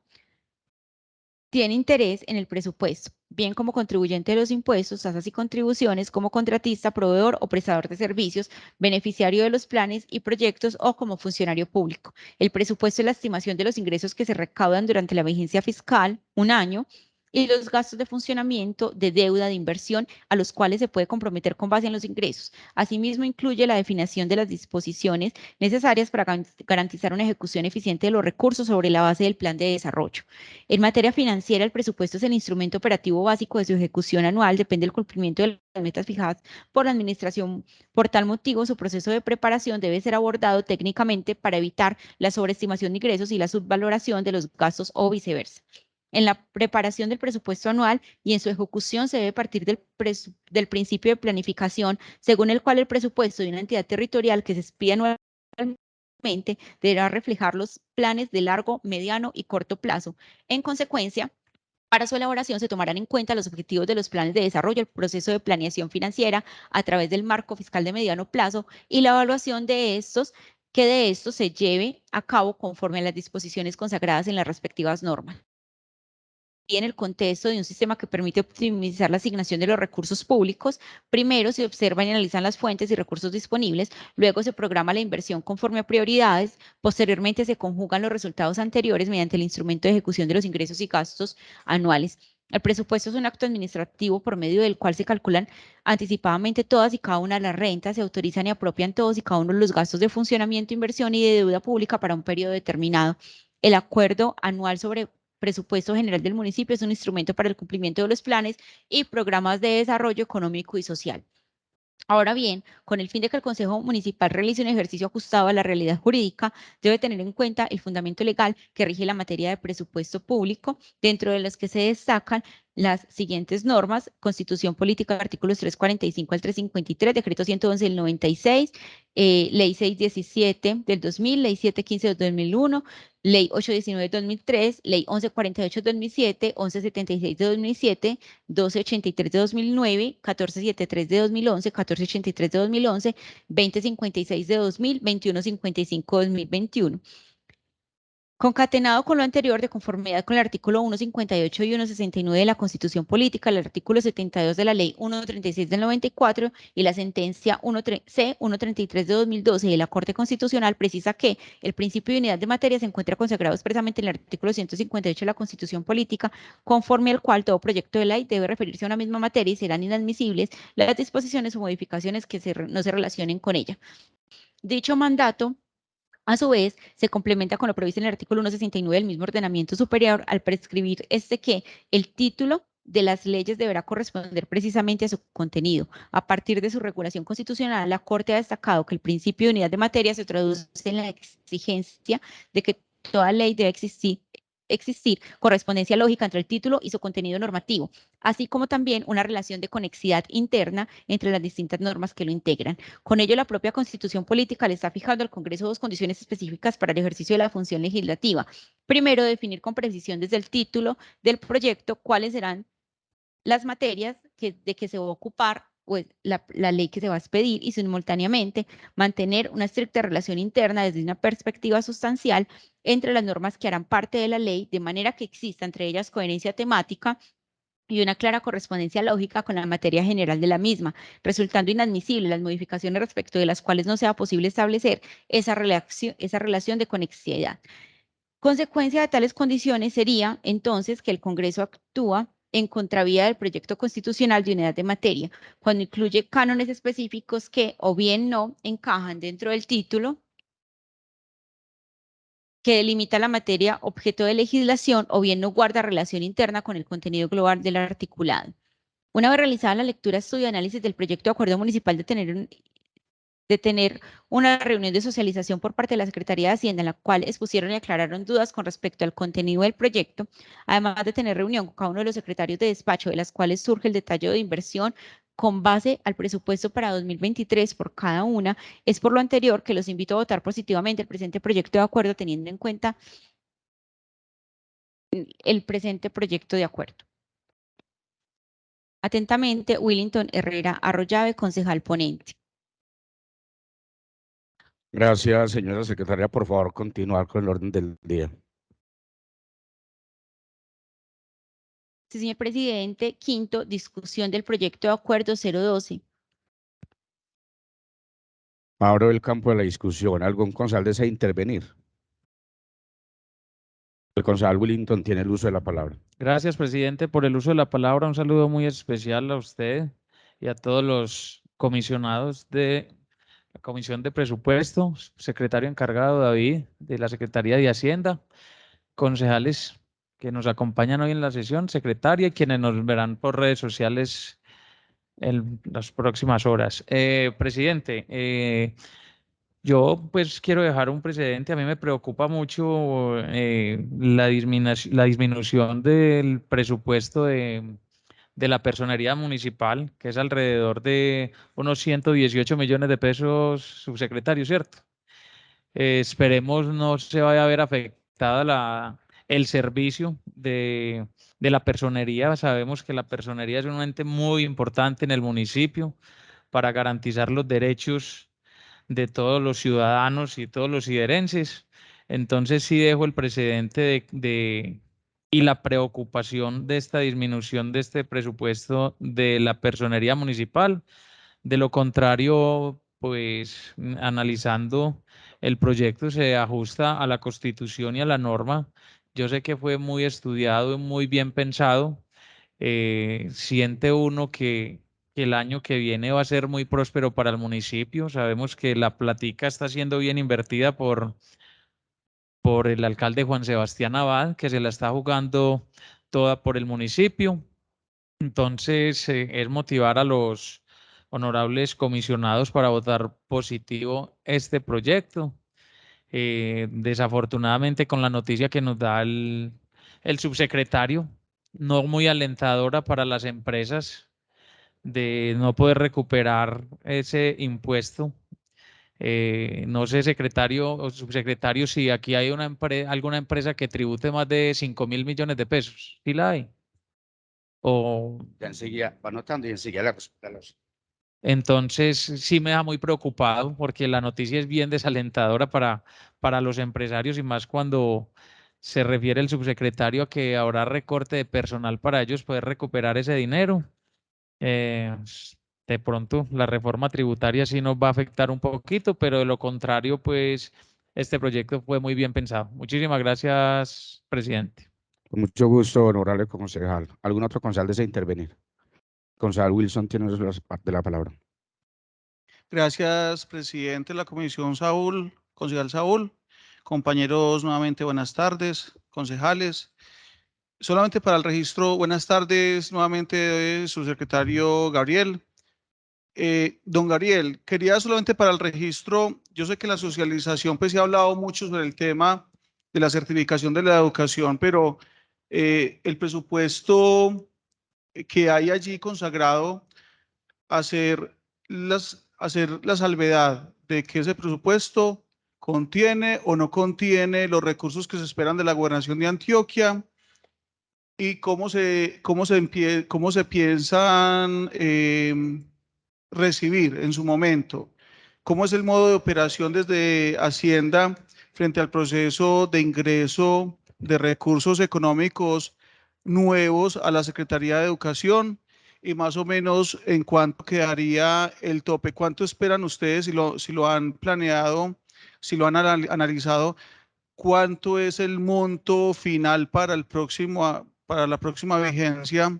tiene interés en el presupuesto, bien como contribuyente de los impuestos, tasas y contribuciones, como contratista, proveedor o prestador de servicios, beneficiario de los planes y proyectos o como funcionario público. El presupuesto es la estimación de los ingresos que se recaudan durante la vigencia fiscal, un año, y los gastos de funcionamiento, de deuda, de inversión, a los cuales se puede comprometer con base en los ingresos. Asimismo, incluye la definición de las disposiciones necesarias para garantizar una ejecución eficiente de los recursos sobre la base del plan de desarrollo. En materia financiera, el presupuesto es el instrumento operativo básico de su ejecución anual, depende del cumplimiento de las metas fijadas por la administración. Por tal motivo, su proceso de preparación debe ser abordado técnicamente para evitar la sobreestimación de ingresos y la subvaloración de los gastos o viceversa. En la preparación del presupuesto anual y en su ejecución se debe partir del principio de planificación, según el cual el presupuesto de una entidad territorial que se expida anualmente deberá reflejar los planes de largo, mediano y corto plazo. En consecuencia, para su elaboración se tomarán en cuenta los objetivos de los planes de desarrollo, el proceso de planeación financiera a través del marco fiscal de mediano plazo y la evaluación de estos, que de estos se lleve a cabo conforme a las disposiciones consagradas en las respectivas normas. Y en el contexto de un sistema que permite optimizar la asignación de los recursos públicos, primero se observan y analizan las fuentes y recursos disponibles, luego se programa la inversión conforme a prioridades, posteriormente se conjugan los resultados anteriores mediante el instrumento de ejecución de los ingresos y gastos anuales. El presupuesto es un acto administrativo por medio del cual se calculan anticipadamente todas y cada una de las rentas, se autorizan y apropian todos y cada uno de los gastos de funcionamiento, inversión y de deuda pública para un periodo determinado. El acuerdo anual sobre presupuesto general del municipio es un instrumento para el cumplimiento de los planes y programas de desarrollo económico y social. Ahora bien, con el fin de que el Consejo Municipal realice un ejercicio ajustado a la realidad jurídica, debe tener en cuenta el fundamento legal que rige la materia de presupuesto público, dentro de los que se destacan las siguientes normas: Constitución Política, artículos 345 al 353, Decreto 111 del 96, Ley 617 del 2000, Ley 715 del 2001, Ley 819 del 2003, Ley 1148 del 2007, 1176 de 2007, 1283 de 2009, 1473 de 2011, 1483 de 2011, 2056 de 2000, 2155 de 2021. Concatenado con lo anterior, de conformidad con el artículo 158 y 169 de la Constitución Política, el artículo 72 de la Ley 136 del 94 y la sentencia C 133 de 2012 de la Corte Constitucional, precisa que el principio de unidad de materia se encuentra consagrado expresamente en el artículo 158 de la Constitución Política, conforme al cual todo proyecto de ley debe referirse a una misma materia y serán inadmisibles las disposiciones o modificaciones que no se relacionen con ella. Dicho mandato, a su vez, se complementa con lo previsto en el artículo 169 del mismo ordenamiento superior, al prescribir que el título de las leyes deberá corresponder precisamente a su contenido. A partir de su regulación constitucional, la Corte ha destacado que el principio de unidad de materia se traduce en la exigencia de que toda ley debe existir correspondencia lógica entre el título y su contenido normativo, así como también una relación de conexidad interna entre las distintas normas que lo integran. Con ello, la propia Constitución Política le está fijando al Congreso dos condiciones específicas para el ejercicio de la función legislativa. Primero, definir con precisión desde el título del proyecto cuáles serán las materias de que se va a ocupar pues, la ley que se va a expedir, y simultáneamente mantener una estricta relación interna desde una perspectiva sustancial entre las normas que harán parte de la ley, de manera que exista entre ellas coherencia temática y una clara correspondencia lógica con la materia general de la misma, resultando inadmisible las modificaciones respecto de las cuales no sea posible establecer esa relación de conexidad. Consecuencia de tales condiciones sería entonces que el Congreso actúa en contravía del proyecto constitucional de unidad de materia, cuando incluye cánones específicos que o bien no encajan dentro del título que delimita la materia objeto de legislación, o bien no guarda relación interna con el contenido global del articulado. Una vez realizada la lectura, estudio y análisis del proyecto de acuerdo municipal, de tener una reunión de socialización por parte de la Secretaría de Hacienda, en la cual expusieron y aclararon dudas con respecto al contenido del proyecto, además de tener reunión con cada uno de los secretarios de despacho, de las cuales surge el detalle de inversión con base al presupuesto para 2023 por cada una. Es por lo anterior que los invito a votar positivamente el presente proyecto de acuerdo, teniendo en cuenta el presente proyecto de acuerdo. Atentamente, Willington Herrera Arroyave, concejal ponente. Gracias, señora secretaria. Por favor, continuar con el orden del día. Sí, señor presidente. Quinto, discusión del proyecto de acuerdo 012. Abro el campo de la discusión. ¿Algún concejal desea intervenir? El concejal Willington tiene el uso de la palabra. Gracias, presidente, por el uso de la palabra. Un saludo muy especial a usted y a todos los comisionados de la Comisión de Presupuesto, secretario encargado David de la Secretaría de Hacienda, concejales que nos acompañan hoy en la sesión, secretaria, y quienes nos verán por redes sociales en las próximas horas. Presidente, yo pues quiero dejar un precedente. A mí me preocupa mucho la disminución del presupuesto de la personería municipal, que es alrededor de unos 118 millones de pesos, subsecretario, ¿cierto? Esperemos no se vaya a ver afectada el servicio de la personería. Sabemos que la personería es un ente muy importante en el municipio para garantizar los derechos de todos los ciudadanos y todos los siderenses. Entonces sí dejo el precedente y la preocupación de esta disminución de este presupuesto de la personería municipal. De lo contrario, pues analizando el proyecto se ajusta a la Constitución y a la norma. Yo sé que fue muy estudiado y muy bien pensado. Siente uno que el año que viene va a ser muy próspero para el municipio. Sabemos que la platica está siendo bien invertida por por el alcalde Juan Sebastián Abad, que se la está jugando toda por el municipio. Entonces, es motivar a los honorables comisionados para votar positivo este proyecto. Desafortunadamente, con la noticia que nos da el subsecretario, no muy alentadora para las empresas de no poder recuperar ese impuesto. No sé, secretario o subsecretario, si aquí hay alguna empresa que tribute más de 5.000 millones de pesos. ¿Sí la hay? O Ya enseguida, va anotando y enseguida la respuesta. entonces sí me deja muy preocupado porque la noticia es bien desalentadora para los empresarios y más cuando se refiere el subsecretario a que habrá recorte de personal para ellos poder recuperar ese dinero. De pronto la reforma tributaria sí nos va a afectar un poquito, pero de lo contrario, pues este proyecto fue muy bien pensado. Muchísimas gracias, presidente. Con mucho gusto, honorable concejal. ¿Algún otro concejal desea intervenir? Concejal Wilson tiene parte de la palabra. Gracias, presidente de la comisión Saúl, concejal Saúl. Compañeros, nuevamente buenas tardes, concejales. Solamente para el registro, buenas tardes nuevamente, subsecretario Gabriel. Don Gabriel, quería solamente para el registro, yo sé que la socialización, pues se ha hablado mucho sobre el tema de la certificación de la educación, pero el presupuesto que hay allí consagrado, hacer la salvedad de que ese presupuesto contiene o no contiene los recursos que se esperan de la gobernación de Antioquia y cómo se piensan recibir en su momento. ¿Cómo es el modo de operación desde Hacienda frente al proceso de ingreso de recursos económicos nuevos a la Secretaría de Educación? Y más o menos en cuánto quedaría el tope. ¿Cuánto esperan ustedes, si lo han planeado, si lo han analizado? ¿Cuánto es el monto final para la próxima vigencia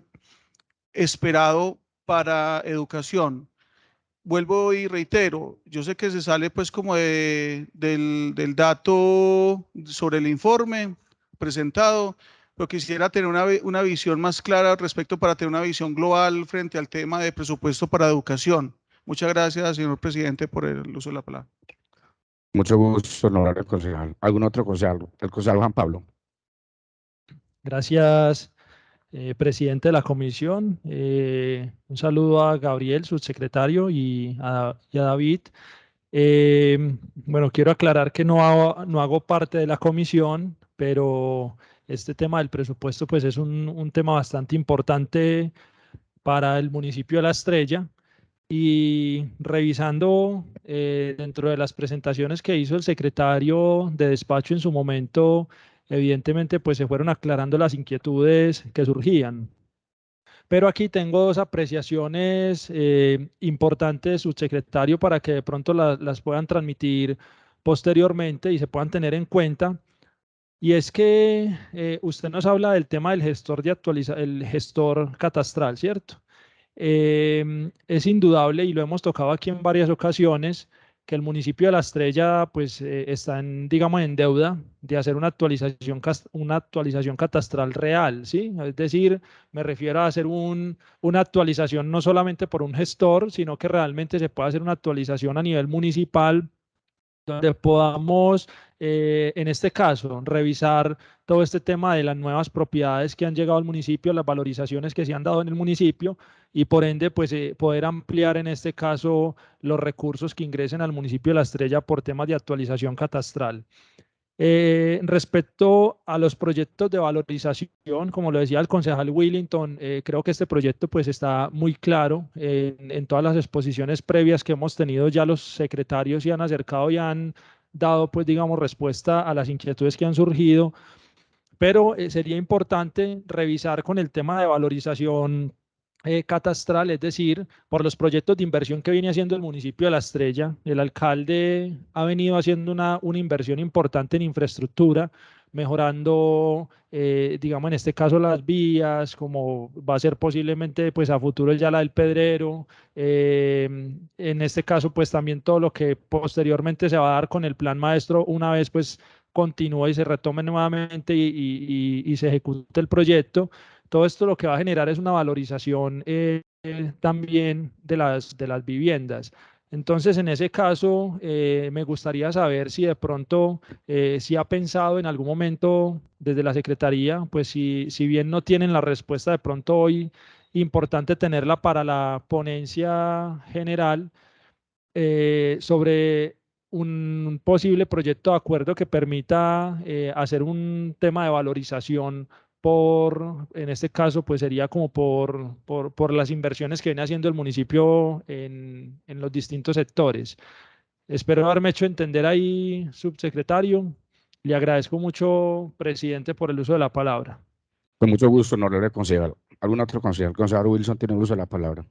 esperado para educación? Vuelvo y reitero, yo sé que se sale pues como del dato sobre el informe presentado, pero quisiera tener una visión más clara al respecto para tener una visión global frente al tema de presupuesto para educación. Muchas gracias, señor presidente, por el uso de la palabra. Mucho gusto, honorable concejal. ¿Algún otro concejal? El concejal Juan Pablo. Gracias, presidente de la comisión. Un saludo a Gabriel, subsecretario, y a David. Bueno, quiero aclarar que no hago parte de la comisión, pero este tema del presupuesto pues es un tema bastante importante para el municipio de La Estrella. Y revisando dentro de las presentaciones que hizo el secretario de despacho en su momento, evidentemente pues se fueron aclarando las inquietudes que surgían. Pero aquí tengo dos apreciaciones importantes, subsecretario, para que de pronto las puedan transmitir posteriormente y se puedan tener en cuenta. Y es que usted nos habla del tema del gestor el gestor catastral, ¿cierto? Es indudable, y lo hemos tocado aquí en varias ocasiones, que el municipio de La Estrella pues está digamos, en deuda de hacer una actualización catastral real, ¿sí? Es decir, me refiero a hacer una actualización no solamente por un gestor, sino que realmente se pueda hacer una actualización a nivel municipal donde podamos, en este caso, revisar todo este tema de las nuevas propiedades que han llegado al municipio, las valorizaciones que se han dado en el municipio y por ende, pues, poder ampliar en este caso los recursos que ingresen al municipio de La Estrella por temas de actualización catastral. Respecto a los proyectos de valorización, como lo decía el concejal Willington, creo que este proyecto pues está muy claro en todas las exposiciones previas que hemos tenido, ya los secretarios se han acercado y han dado pues digamos respuesta a las inquietudes que han surgido, pero sería importante revisar con el tema de valorización catastral, es decir, por los proyectos de inversión que viene haciendo el municipio de La Estrella. El alcalde ha venido haciendo una inversión importante en infraestructura, mejorando, digamos, en este caso las vías, como va a ser posiblemente pues a futuro ya la del Pedrero, en este caso pues también todo lo que posteriormente se va a dar con el plan maestro una vez pues continúe y se retome nuevamente y se ejecute el proyecto. Todo esto lo que va a generar es una valorización también de las viviendas. Entonces, en ese caso, me gustaría saber si de pronto si ha pensado en algún momento desde la Secretaría, pues si bien no tienen la respuesta de pronto hoy, importante tenerla para la ponencia general sobre un posible proyecto de acuerdo que permita hacer un tema de valorización en este caso, pues sería como por las inversiones que viene haciendo el municipio en los distintos sectores. Espero haberme hecho entender ahí, subsecretario. Le agradezco mucho, presidente, por el uso de la palabra. Con mucho gusto, honorable concejal. ¿Algún otro concejal? Concejal Wilson tiene el uso de la palabra.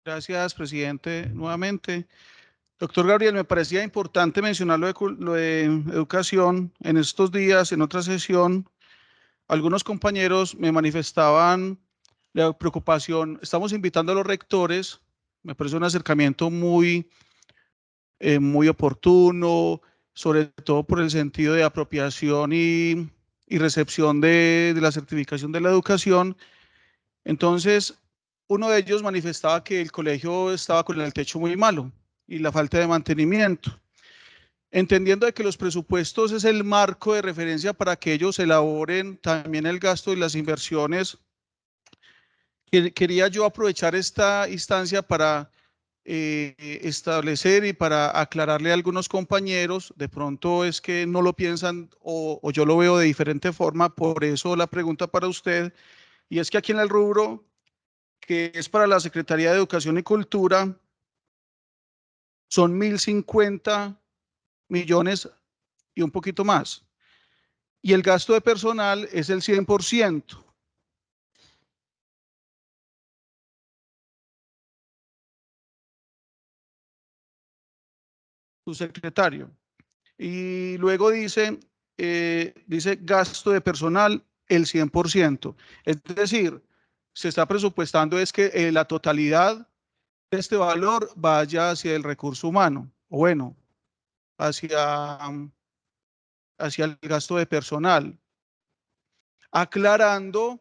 Gracias, presidente, nuevamente. Doctor Gabriel, me parecía importante mencionar lo de educación. En estos días, en otra sesión, algunos compañeros me manifestaban la preocupación. Estamos invitando a los rectores, me parece un acercamiento muy oportuno, sobre todo por el sentido de apropiación y recepción de la certificación de la educación. Entonces, uno de ellos manifestaba que el colegio estaba con el techo muy malo y la falta de mantenimiento. Entendiendo de que los presupuestos es el marco de referencia para que ellos elaboren también el gasto y las inversiones, quería yo aprovechar esta instancia para establecer y para aclararle a algunos compañeros, de pronto es que no lo piensan o yo lo veo de diferente forma, por eso la pregunta para usted, y es que aquí en el rubro que es para la Secretaría de Educación y Cultura, son 1.050 millones y un poquito más. Y el gasto de personal es el 100%. Su secretario. Y luego dice gasto de personal el 100%. Es decir, se está presupuestando es que la totalidad de este valor vaya hacia el recurso humano, o bueno, hacia el gasto de personal. Aclarando,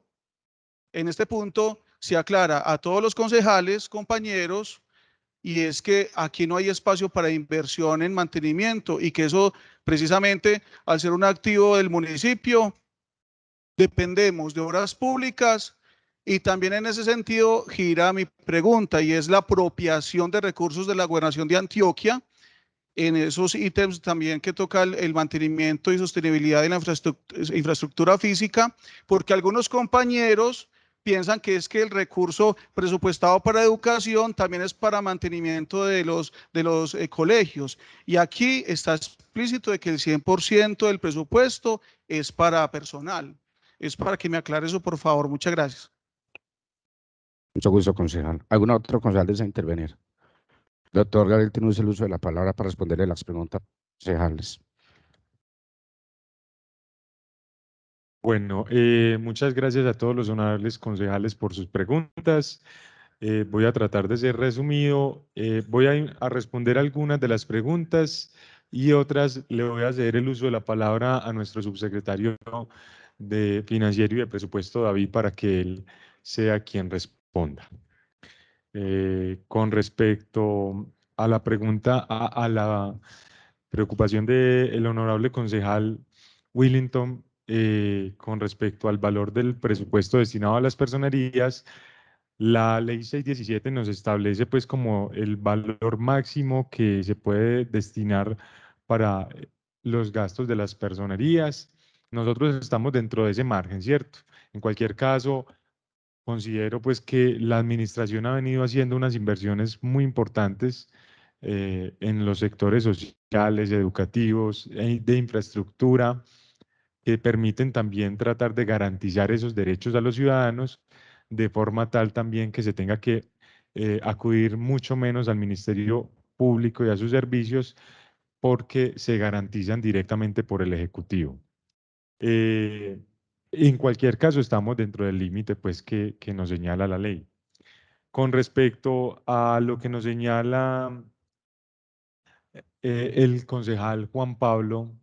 en este punto se aclara a todos los concejales, compañeros, y es que aquí no hay espacio para inversión en mantenimiento y que eso precisamente al ser un activo del municipio dependemos de obras públicas y también en ese sentido gira mi pregunta y es la apropiación de recursos de la Gobernación de Antioquia en esos ítems también que toca el mantenimiento y sostenibilidad de la infraestructura física, porque algunos compañeros piensan que es que el recurso presupuestado para educación también es para mantenimiento de los colegios. Y aquí está explícito de que el 100% del presupuesto es para personal. Es para que me aclare eso, por favor. Muchas gracias. Mucho gusto, concejal. ¿Algún otro concejal desea intervenir? Doctor Gabriel tiene el uso de la palabra para responderle las preguntas concejales. Bueno, muchas gracias a todos los honorables concejales por sus preguntas. Voy a tratar de ser resumido. Voy a responder algunas de las preguntas y otras le voy a ceder el uso de la palabra a nuestro subsecretario de Financiero y de Presupuesto, David, para que él sea quien responda. Con respecto a la pregunta, a la preocupación del honorable concejal Willington, con respecto al valor del presupuesto destinado a las personerías, la ley 617 nos establece pues como el valor máximo que se puede destinar para los gastos de las personerías. Nosotros estamos dentro de ese margen, ¿cierto? En cualquier caso, considero pues que la administración ha venido haciendo unas inversiones muy importantes en los sectores sociales, educativos, de infraestructura, que permiten también tratar de garantizar esos derechos a los ciudadanos, de forma tal también que se tenga que acudir mucho menos al Ministerio Público y a sus servicios porque se garantizan directamente por el Ejecutivo. En cualquier caso, estamos dentro del límite pues, que nos señala la ley. Con respecto a lo que nos señala el concejal Juan Pablo,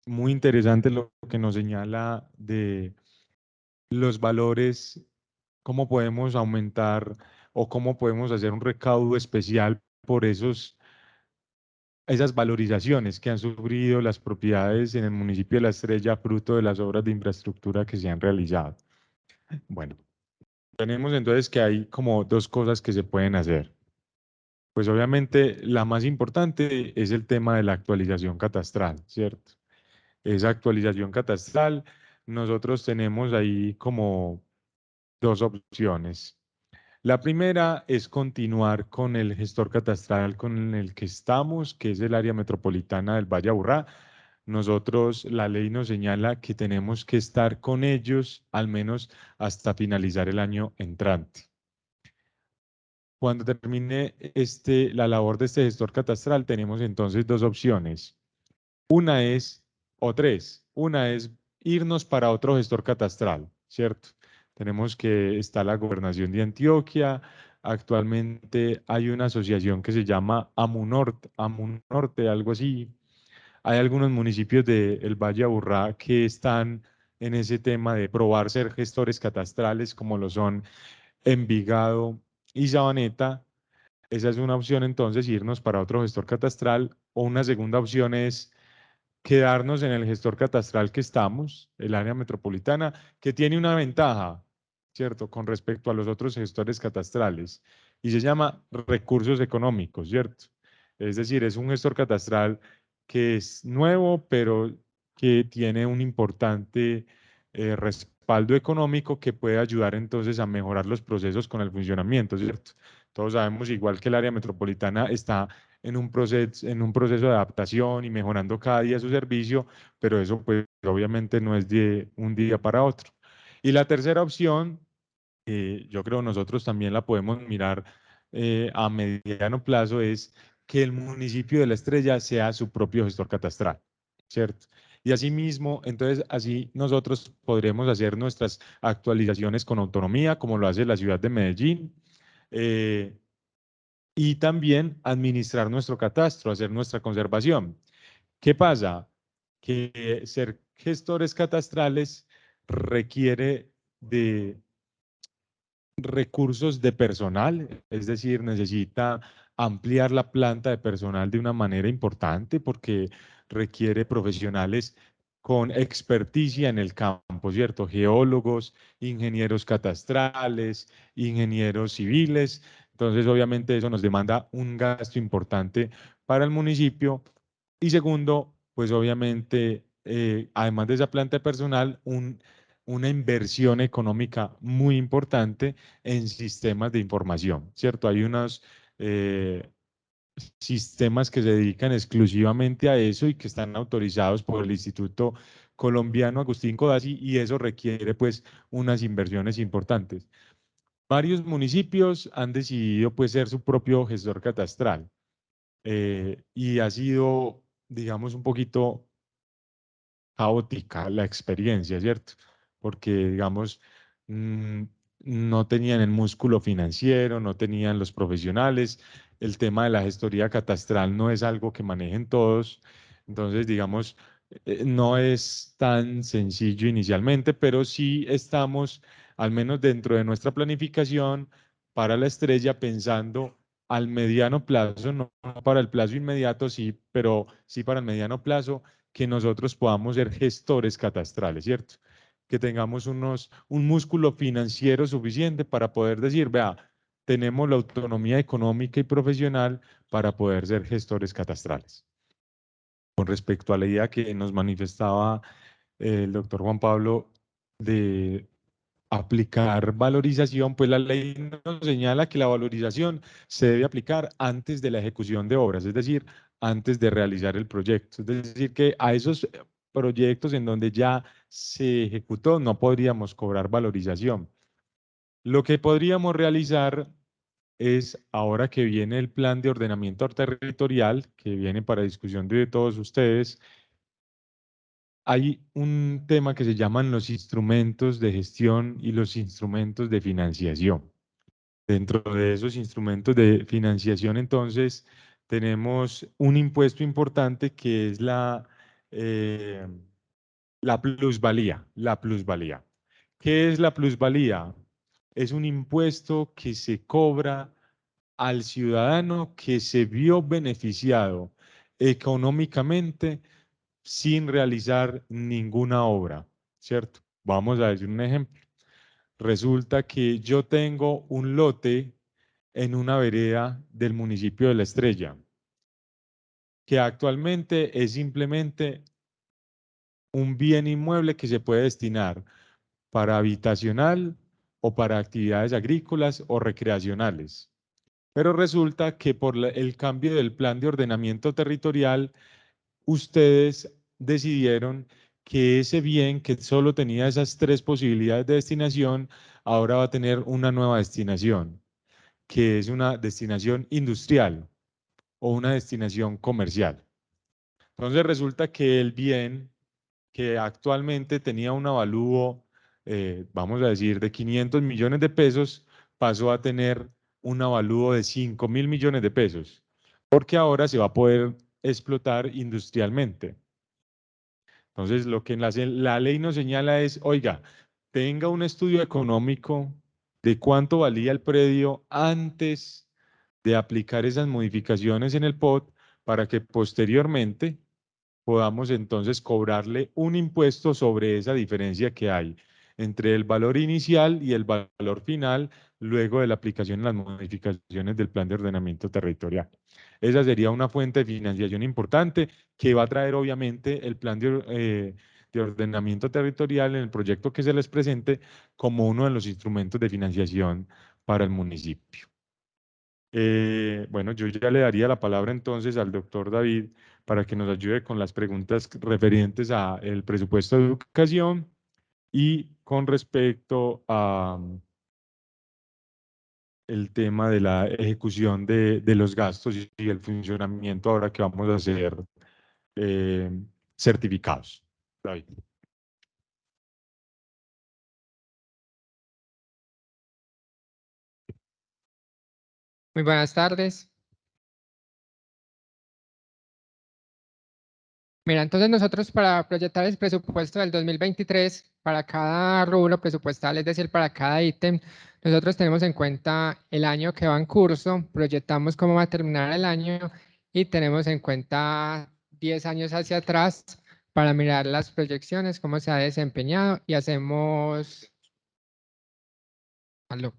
muy interesante lo que nos señala de los valores, cómo podemos aumentar o cómo podemos hacer un recaudo especial por esas valorizaciones que han sufrido las propiedades en el municipio de La Estrella, fruto de las obras de infraestructura que se han realizado. Bueno, tenemos entonces que hay como dos cosas que se pueden hacer. Pues obviamente la más importante es el tema de la actualización catastral, ¿cierto? Esa actualización catastral, nosotros tenemos ahí como dos opciones. La primera es continuar con el gestor catastral con el que estamos, que es el área metropolitana del Valle Aburrá. Nosotros, la ley nos señala que tenemos que estar con ellos al menos hasta finalizar el año entrante. Cuando termine la labor de este gestor catastral, tenemos entonces dos opciones. Una es, o tres, una es irnos para otro gestor catastral, ¿cierto? Tenemos que está la Gobernación de Antioquia, actualmente hay una asociación que se llama Amunorte, algo así. Hay algunos municipios del Valle Aburrá que están en ese tema de probar ser gestores catastrales, como lo son Envigado y Sabaneta. Esa es una opción entonces, irnos para otro gestor catastral, o una segunda opción es quedarnos en el gestor catastral que estamos, el área metropolitana, que tiene una ventaja, ¿cierto?, con respecto a los otros gestores catastrales, y se llama recursos económicos, ¿cierto? Es decir, es un gestor catastral que es nuevo, pero que tiene un importante respaldo económico que puede ayudar entonces a mejorar los procesos con el funcionamiento, ¿cierto? Todos sabemos, igual que el área metropolitana está en un proceso de adaptación y mejorando cada día su servicio, pero eso pues obviamente no es de un día para otro. Y la tercera opción, yo creo nosotros también la podemos mirar a mediano plazo, es que el municipio de La Estrella sea su propio gestor catastral, ¿cierto? Y asimismo, entonces así nosotros podremos hacer nuestras actualizaciones con autonomía, como lo hace la ciudad de Medellín, y también administrar nuestro catastro, hacer nuestra conservación. ¿Qué pasa? Que ser gestores catastrales requiere de recursos de personal, es decir, necesita ampliar la planta de personal de una manera importante porque requiere profesionales con experticia en el campo, ¿cierto? Geólogos, ingenieros catastrales, ingenieros civiles. Entonces, obviamente, eso nos demanda un gasto importante para el municipio. Y segundo, pues obviamente, además de esa planta de personal, una inversión económica muy importante en sistemas de información, ¿cierto? Hay unos sistemas que se dedican exclusivamente a eso y que están autorizados por el Instituto Colombiano Agustín Codazzi, y eso requiere pues unas inversiones importantes. Varios municipios han decidido pues ser su propio gestor catastral y ha sido, digamos, un poquito caótica la experiencia, ¿cierto? Porque, digamos, no tenían el músculo financiero, no tenían los profesionales, el tema de la gestoría catastral no es algo que manejen todos, entonces, digamos, no es tan sencillo inicialmente, pero sí estamos, al menos dentro de nuestra planificación para La Estrella, pensando al mediano plazo, no para el plazo inmediato, sí, pero sí para el mediano plazo, que nosotros podamos ser gestores catastrales, ¿cierto? Que tengamos un músculo financiero suficiente para poder decir, vea, tenemos la autonomía económica y profesional para poder ser gestores catastrales. Con respecto a la idea que nos manifestaba el doctor Juan Pablo de aplicar valorización, pues la ley nos señala que la valorización se debe aplicar antes de la ejecución de obras, es decir, antes de realizar el proyecto. Es decir, que a esos proyectos en donde ya se ejecutó no podríamos cobrar valorización. Lo que podríamos realizar es, ahora que viene el plan de ordenamiento territorial, que viene para discusión de todos ustedes, hay un tema que se llaman los instrumentos de gestión y los instrumentos de financiación. Dentro de esos instrumentos de financiación, entonces, tenemos un impuesto importante que es la plusvalía. La plusvalía. ¿Qué es la plusvalía? Es un impuesto que se cobra al ciudadano que se vio beneficiado económicamente sin realizar ninguna obra, ¿cierto? Vamos a decir un ejemplo. Resulta que yo tengo un lote en una vereda del municipio de La Estrella, que actualmente es simplemente un bien inmueble que se puede destinar para habitacional o para actividades agrícolas o recreacionales. Pero resulta que por el cambio del plan de ordenamiento territorial, ustedes decidieron que ese bien que solo tenía esas 3 posibilidades de destinación, ahora va a tener una nueva destinación, que es una destinación industrial o una destinación comercial. Entonces resulta que el bien que actualmente tenía un avalúo, vamos a decir, de 500 millones de pesos, pasó a tener un avalúo de 5.000 millones de pesos, porque ahora se va a poder explotar industrialmente. Entonces, lo que la ley nos señala es, oiga, tenga un estudio económico de cuánto valía el predio antes de aplicar esas modificaciones en el POT para que posteriormente podamos entonces cobrarle un impuesto sobre esa diferencia que hay entre el valor inicial y el valor final luego de la aplicación de las modificaciones del plan de ordenamiento territorial. Esa sería una fuente de financiación importante que va a traer obviamente el plan de ordenamiento territorial en el proyecto que se les presente como uno de los instrumentos de financiación para el municipio. Bueno, yo ya le daría la palabra entonces al doctor David para que nos ayude con las preguntas referentes al presupuesto de educación y con respecto a el tema de la ejecución de los gastos y el funcionamiento ahora que vamos a hacer certificados. David. Muy buenas tardes. Mira, entonces nosotros para proyectar el presupuesto del 2023, para cada rubro presupuestal, es decir, para cada ítem, nosotros tenemos en cuenta el año que va en curso, proyectamos cómo va a terminar el año y tenemos en cuenta 10 años hacia atrás para mirar las proyecciones, cómo se ha desempeñado y hacemos... Aló.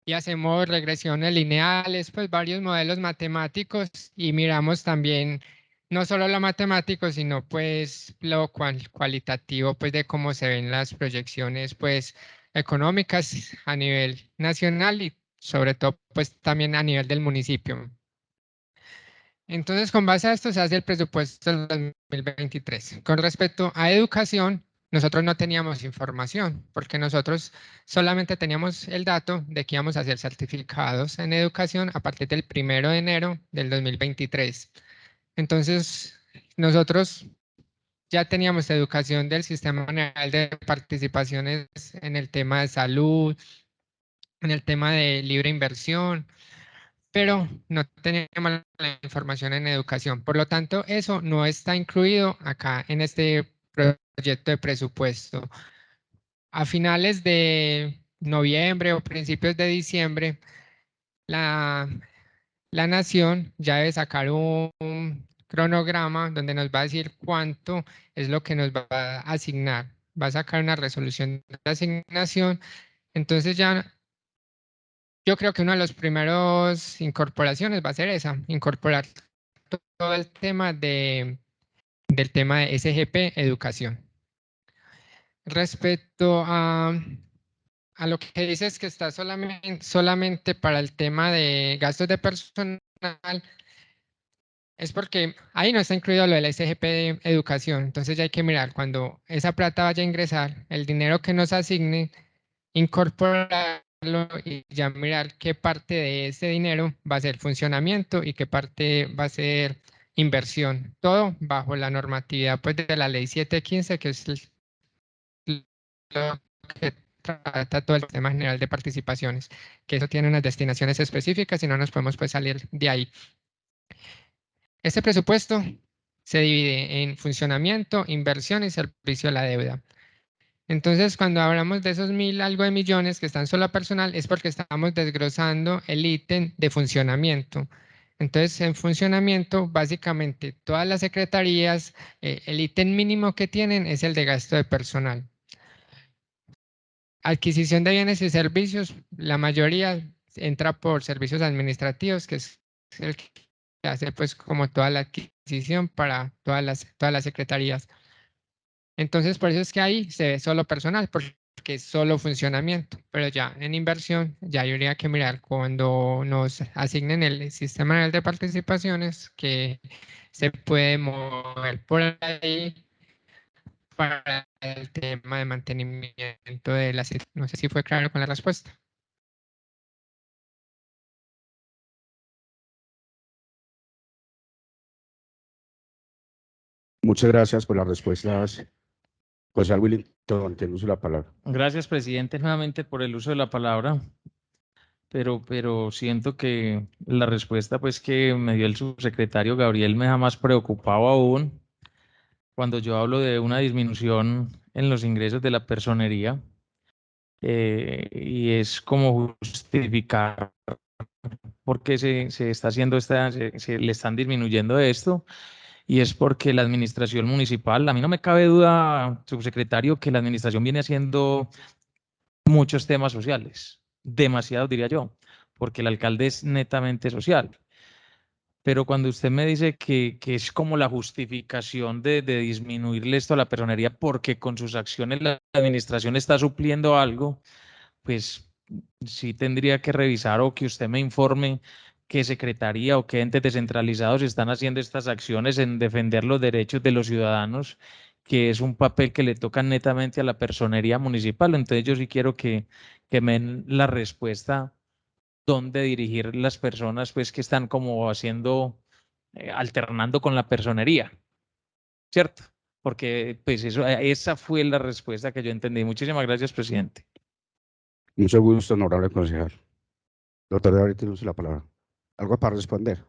Y hacemos regresiones lineales, pues varios modelos matemáticos y miramos también no solo lo matemático, sino pues lo cualitativo, pues de cómo se ven las proyecciones pues económicas a nivel nacional y sobre todo pues también a nivel del municipio. Entonces, con base a esto se hace el presupuesto del 2023. Con respecto a educación, nosotros no teníamos información, porque nosotros solamente teníamos el dato de que íbamos a hacer certificados en educación a partir del 1 de enero del 2023. Entonces, nosotros ya teníamos educación del Sistema General de Participaciones en el tema de salud, en el tema de libre inversión, pero no teníamos la información en educación. Por lo tanto, eso no está incluido acá en este proyecto de presupuesto. A finales de noviembre o principios de diciembre, la Nación ya debe sacar un cronograma donde nos va a decir cuánto es lo que nos va a asignar. Va a sacar una resolución de asignación. Entonces ya yo creo que una de las primeras incorporaciones va a ser esa, incorporar todo el tema del tema de SGP Educación. Respecto a lo que dices que está solamente para el tema de gastos de personal, es porque ahí no está incluido lo de la SGP de Educación. Entonces ya hay que mirar cuando esa plata vaya a ingresar, el dinero que nos asigne, incorporarlo y ya mirar qué parte de ese dinero va a ser funcionamiento y qué parte va a ser inversión. Todo bajo la normatividad pues, de la ley 715, que es lo que trata todo el tema general de participaciones, que eso tiene unas destinaciones específicas y no nos podemos pues salir de ahí. Este presupuesto se divide en funcionamiento, inversión y servicio a la deuda. Entonces, cuando hablamos de esos 1.000 algo de millones que están solo a personal, es porque estamos desglosando el ítem de funcionamiento. Entonces, en funcionamiento, básicamente, todas las secretarías, el ítem mínimo que tienen es el de gasto de personal. Adquisición de bienes y servicios, la mayoría entra por servicios administrativos, que es el que hace pues como toda la adquisición para todas las secretarías. Entonces, por eso es que ahí se ve solo personal, porque es solo funcionamiento, pero ya en inversión, ya habría que mirar cuando nos asignen el sistema de participaciones, que se puede mover por ahí para el tema de mantenimiento de la... No sé si fue claro con la respuesta. Muchas gracias por las respuestas. José Willington, tiene uso de la palabra. Gracias, presidente, nuevamente por el uso de la palabra, pero siento que la respuesta pues que me dio el subsecretario Gabriel me deja más preocupado aún cuando yo hablo de una disminución en los ingresos de la personería, y es como justificar por qué se está haciendo se le están disminuyendo esto. Y es porque la administración municipal, a mí no me cabe duda, subsecretario, que la administración viene haciendo muchos temas sociales, demasiados diría yo, porque el alcalde es netamente social. Pero cuando usted me dice que es como la justificación de disminuirle esto a la personería porque con sus acciones la administración está supliendo algo, pues sí tendría que revisar o que usted me informe qué secretaría o qué entes descentralizados están haciendo estas acciones en defender los derechos de los ciudadanos, que es un papel que le toca netamente a la personería municipal. Entonces yo sí quiero que me den la respuesta dónde dirigir las personas pues que están como haciendo, alternando con la personería, ¿cierto? Porque pues eso, esa fue la respuesta que yo entendí. Muchísimas gracias, presidente. Mucho gusto, honorable concejal. Doctor Gabriel, tiene uso de la palabra. ¿Algo para responder?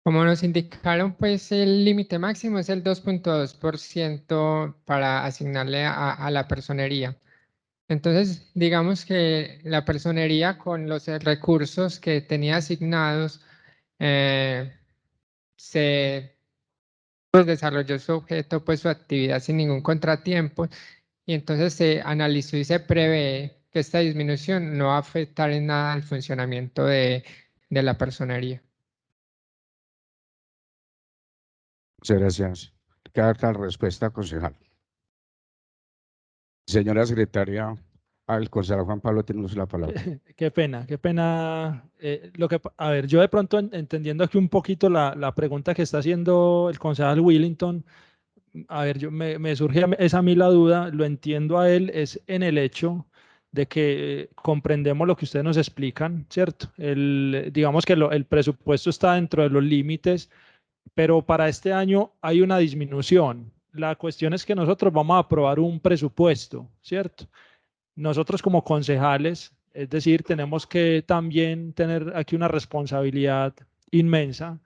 Como nos indicaron, pues el límite máximo es el 2.2% para asignarle a la personería. Entonces, digamos que la personería con los recursos que tenía asignados se pues, desarrolló su objeto, pues su actividad sin ningún contratiempo, y entonces se analizó y se prevé que esta disminución no va a afectar en nada el funcionamiento de la personería. Muchas gracias. Queda la respuesta, concejal. Señora secretaria, al concejal Juan Pablo tiene uso de la palabra. Qué pena, qué pena. A ver, yo de pronto entendiendo aquí un poquito la pregunta que está haciendo el concejal Willington, a ver, me surge esa a mí la duda, lo entiendo a él, es en el hecho de que comprendemos lo que ustedes nos explican, ¿cierto? Digamos que el presupuesto está dentro de los límites, pero para este año hay una disminución. La cuestión es que nosotros vamos a aprobar un presupuesto, ¿cierto? Nosotros como concejales, es decir, tenemos que también tener aquí una responsabilidad inmensa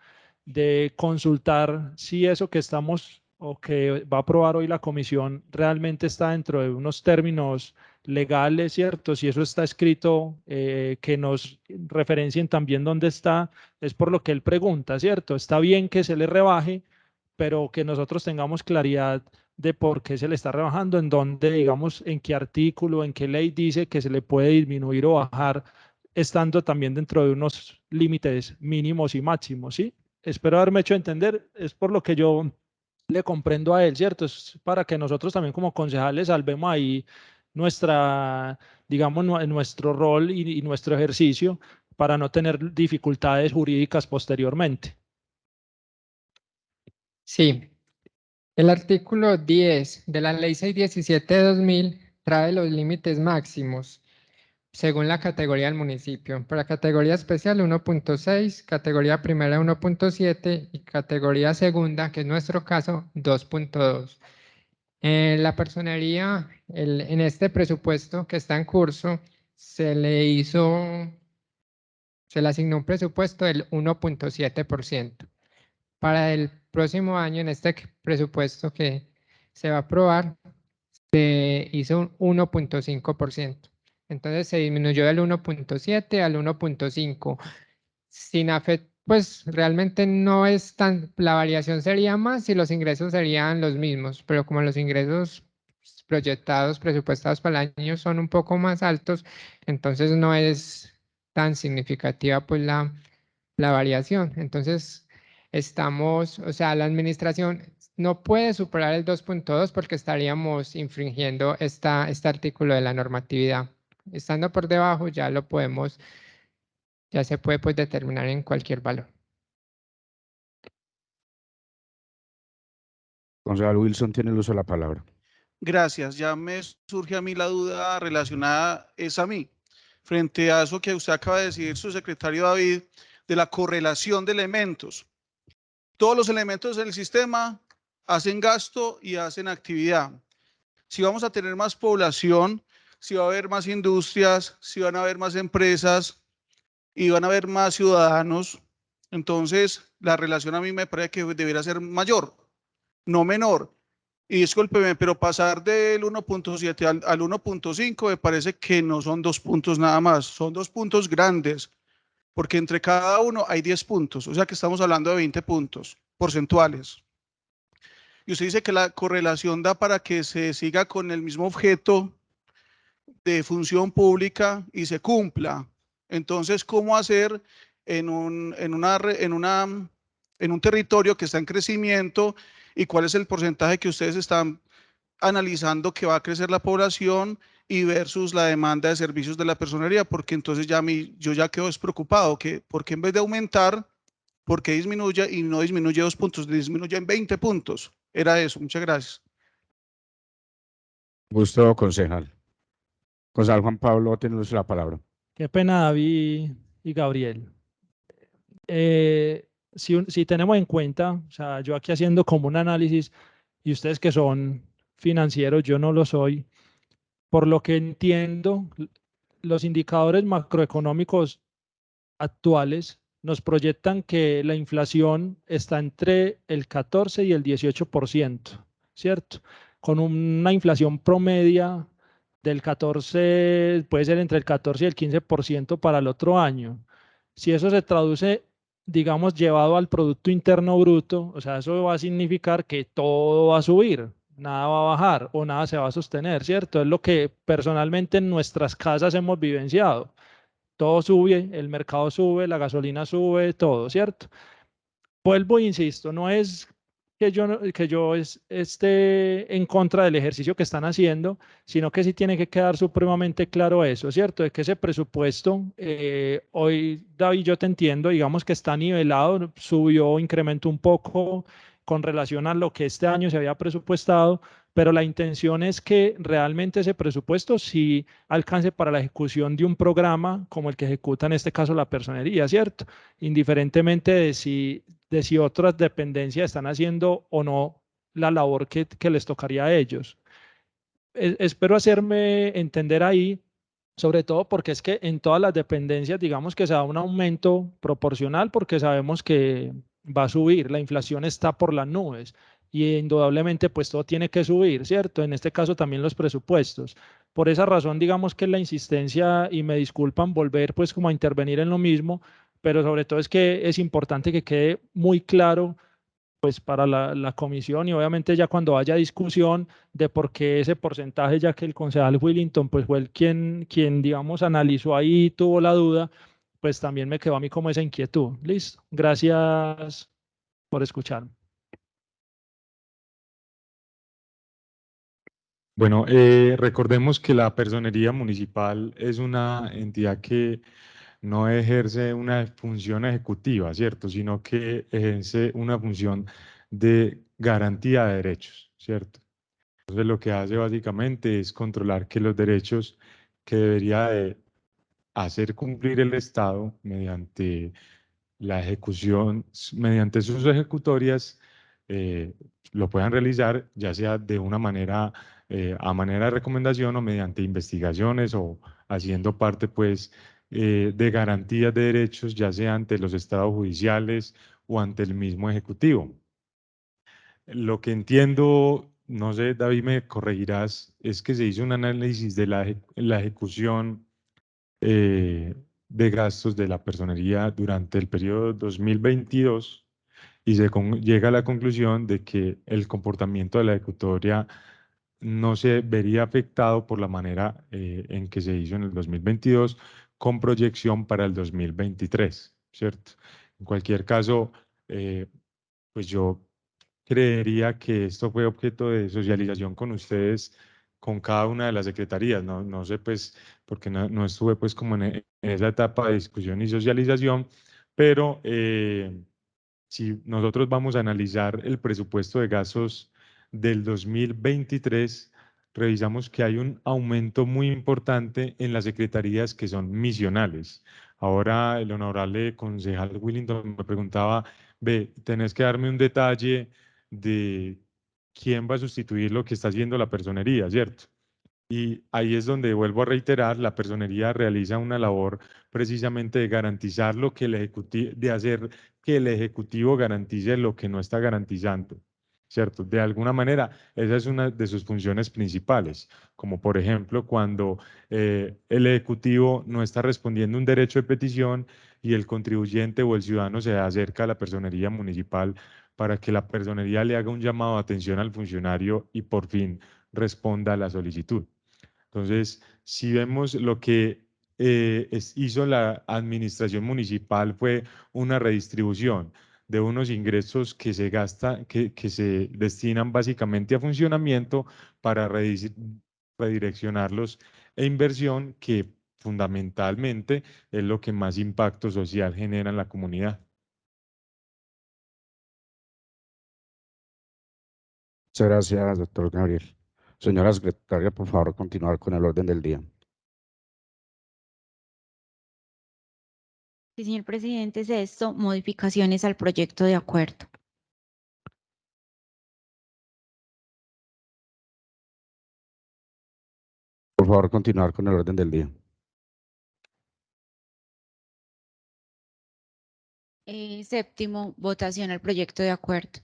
de consultar si eso que estamos o que va a aprobar hoy la comisión realmente está dentro de unos términos legales, ¿cierto? Si eso está escrito, que nos referencien también dónde está, es por lo que él pregunta, ¿cierto? Está bien que se le rebaje, pero que nosotros tengamos claridad de por qué se le está rebajando, en dónde, digamos, en qué artículo, en qué ley dice que se le puede disminuir o bajar, estando también dentro de unos límites mínimos y máximos, ¿sí? Espero haberme hecho entender, es por lo que yo le comprendo a él, ¿cierto? Es para que nosotros también como concejales salvemos ahí nuestra, digamos, nuestro rol y nuestro ejercicio para no tener dificultades jurídicas posteriormente. Sí, el artículo 10 de la Ley 617 de 2000 trae los límites máximos. según la categoría del municipio. Para categoría especial 1.6, categoría primera 1.7 y categoría segunda, que es nuestro caso, 2.2. La personería, en este presupuesto que está en curso, se le asignó un presupuesto del 1.7%. Para el próximo año, en este presupuesto que se va a aprobar, se hizo un 1.5%. Entonces se disminuyó del 1.7 al 1.5. Sin pues realmente no es tan, la variación sería más si los ingresos serían los mismos, pero como los ingresos proyectados, presupuestados para el año son un poco más altos, entonces no es tan significativa pues la variación. Entonces estamos, o sea, la administración no puede superar el 2.2 porque estaríamos infringiendo este artículo de la normatividad. Estando por debajo ya lo podemos, ya se puede pues determinar en cualquier valor. Concejal Wilson tiene el uso de la palabra. Gracias. Ya me surge a mí la duda relacionada es a mí. Frente a eso que usted acaba de decir, su secretario David, de la correlación de elementos. Todos los elementos del sistema hacen gasto y hacen actividad. Si vamos a tener más población, si va a haber más industrias, si van a haber más empresas y van a haber más ciudadanos, entonces la relación a mí me parece que debería ser mayor, no menor. Y discúlpeme, pero pasar del 1.7 al 1.5 me parece que no son 2 puntos nada más, son 2 puntos grandes, porque entre cada uno hay 10 puntos, o sea que estamos hablando de 20 puntos porcentuales. Y usted dice que la correlación da para que se siga con el mismo objeto de función pública y se cumpla. Entonces, ¿cómo hacer en un territorio que está en crecimiento y cuál es el porcentaje que ustedes están analizando que va a crecer la población y versus la demanda de servicios de la personería? Porque entonces yo ya quedo despreocupado, que porque en vez de aumentar, ¿por qué disminuye y no disminuye 2 puntos, disminuye en 20 puntos? Era eso, muchas gracias. Gusto, concejal. Concejal Juan Pablo tiene el uso de la palabra. Qué pena, David y Gabriel. Si tenemos en cuenta, o sea, yo aquí haciendo como un análisis y ustedes que son financieros, yo no lo soy, por lo que entiendo, los indicadores macroeconómicos actuales nos proyectan que la inflación está entre el 14 y el 18%, ¿cierto? Con una inflación promedia del 14, puede ser entre el 14 y el 15% para el otro año. Si eso se traduce, digamos, llevado al Producto Interno Bruto, o sea, eso va a significar que todo va a subir, nada va a bajar o nada se va a sostener, ¿cierto? Es lo que personalmente en nuestras casas hemos vivenciado. Todo sube, el mercado sube, la gasolina sube, todo, ¿cierto? Vuelvo e insisto, no es que yo esté en contra del ejercicio que están haciendo, sino que sí tiene que quedar supremamente claro eso, ¿cierto? De que ese presupuesto, hoy, David, yo te entiendo, digamos que está nivelado, subió, incrementó un poco con relación a lo que este año se había presupuestado, pero la intención es que realmente ese presupuesto sí alcance para la ejecución de un programa como el que ejecuta en este caso la personería, ¿cierto? Indiferentemente de si otras dependencias están haciendo o no la labor que les tocaría a ellos. Espero hacerme entender ahí, sobre todo porque es que en todas las dependencias, digamos que se da un aumento proporcional porque sabemos que va a subir, la inflación está por las nubes y indudablemente pues todo tiene que subir, ¿cierto? En este caso también los presupuestos. Por esa razón, digamos que la insistencia, y me disculpan volver pues como a intervenir en lo mismo, pero sobre todo es que es importante que quede muy claro pues para la comisión y obviamente ya cuando haya discusión de por qué ese porcentaje, ya que el concejal Willington pues fue el quien digamos analizó ahí y tuvo la duda, pues también me quedó a mí como esa inquietud. Listo. Gracias por escucharme. Bueno, recordemos que la personería municipal es una entidad que no ejerce una función ejecutiva, ¿cierto? Sino que ejerce una función de garantía de derechos, ¿cierto? Entonces lo que hace básicamente es controlar que los derechos que debería de hacer cumplir el Estado mediante la ejecución, mediante sus ejecutorias, lo puedan realizar ya sea de una manera, a manera de recomendación o mediante investigaciones o haciendo parte pues de garantías de derechos, ya sea ante los estados judiciales o ante el mismo Ejecutivo. Lo que entiendo, no sé, David, me corregirás, es que se hizo un análisis de la ejecución de gastos de la personería durante el periodo 2022 y llega a la conclusión de que el comportamiento de la ejecutoria no se vería afectado por la manera en que se hizo en el 2022 con proyección para el 2023, ¿cierto? En cualquier caso, pues yo creería que esto fue objeto de socialización con ustedes, con cada una de las secretarías. No sé, pues, porque no estuve pues como en esa etapa de discusión y socialización, pero si nosotros vamos a analizar el presupuesto de gastos del 2023, revisamos que hay un aumento muy importante en las secretarías que son misionales. Ahora el honorable concejal Willington me preguntaba, ve, tenés que darme un detalle de quién va a sustituir lo que está haciendo la personería, ¿cierto? Y ahí es donde vuelvo a reiterar, la personería realiza una labor precisamente de garantizar lo que el ejecutivo, de hacer que el ejecutivo garantice lo que no está garantizando, ¿cierto? De alguna manera, esa es una de sus funciones principales, como por ejemplo cuando el ejecutivo no está respondiendo un derecho de petición y el contribuyente o el ciudadano se acerca a la personería municipal para que la personería le haga un llamado de atención al funcionario y por fin responda a la solicitud. Entonces, si vemos lo que hizo la administración municipal fue una redistribución de unos ingresos que se que se destinan básicamente a funcionamiento para redireccionarlos e inversión que fundamentalmente es lo que más impacto social genera en la comunidad. Muchas gracias, doctor Gabriel. Señora secretaria, por favor, continuar con el orden del día. Sí, señor presidente, sexto, modificaciones al proyecto de acuerdo. Por favor, continuar con el orden del día. Séptimo, votación al proyecto de acuerdo.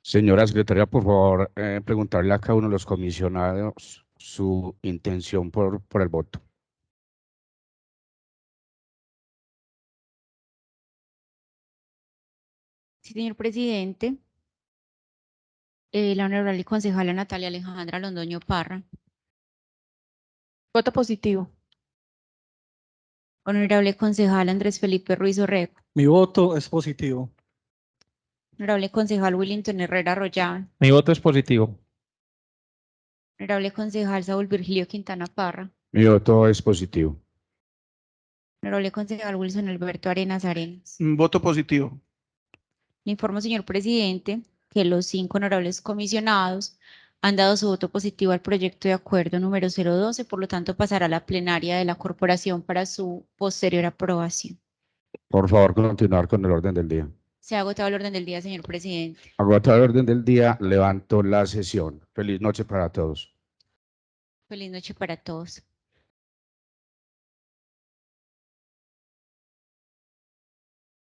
Señora secretaria, por favor, preguntarle a cada uno de los comisionados su intención por el voto. Sí, señor presidente. La honorable concejala Natalia Alejandra Londoño Parra. Voto positivo. Honorable concejal Andrés Felipe Ruiz Orrego. Mi voto es positivo. Honorable concejal Willington Herrera Arroyave. Mi voto es positivo. Honorable concejal Saúl Virgilio Quintana Parra. Mi voto es positivo. Honorable concejal Wilson Alberto Arenas Arenas. Voto positivo. Le informo, señor presidente, que los 5 honorables comisionados han dado su voto positivo al proyecto de acuerdo número 012, por lo tanto pasará a la plenaria de la corporación para su posterior aprobación. Por favor, continuar con el orden del día. Se ha agotado el orden del día, señor presidente. Agotado el orden del día, levanto la sesión. Feliz noche para todos. Feliz noche para todos.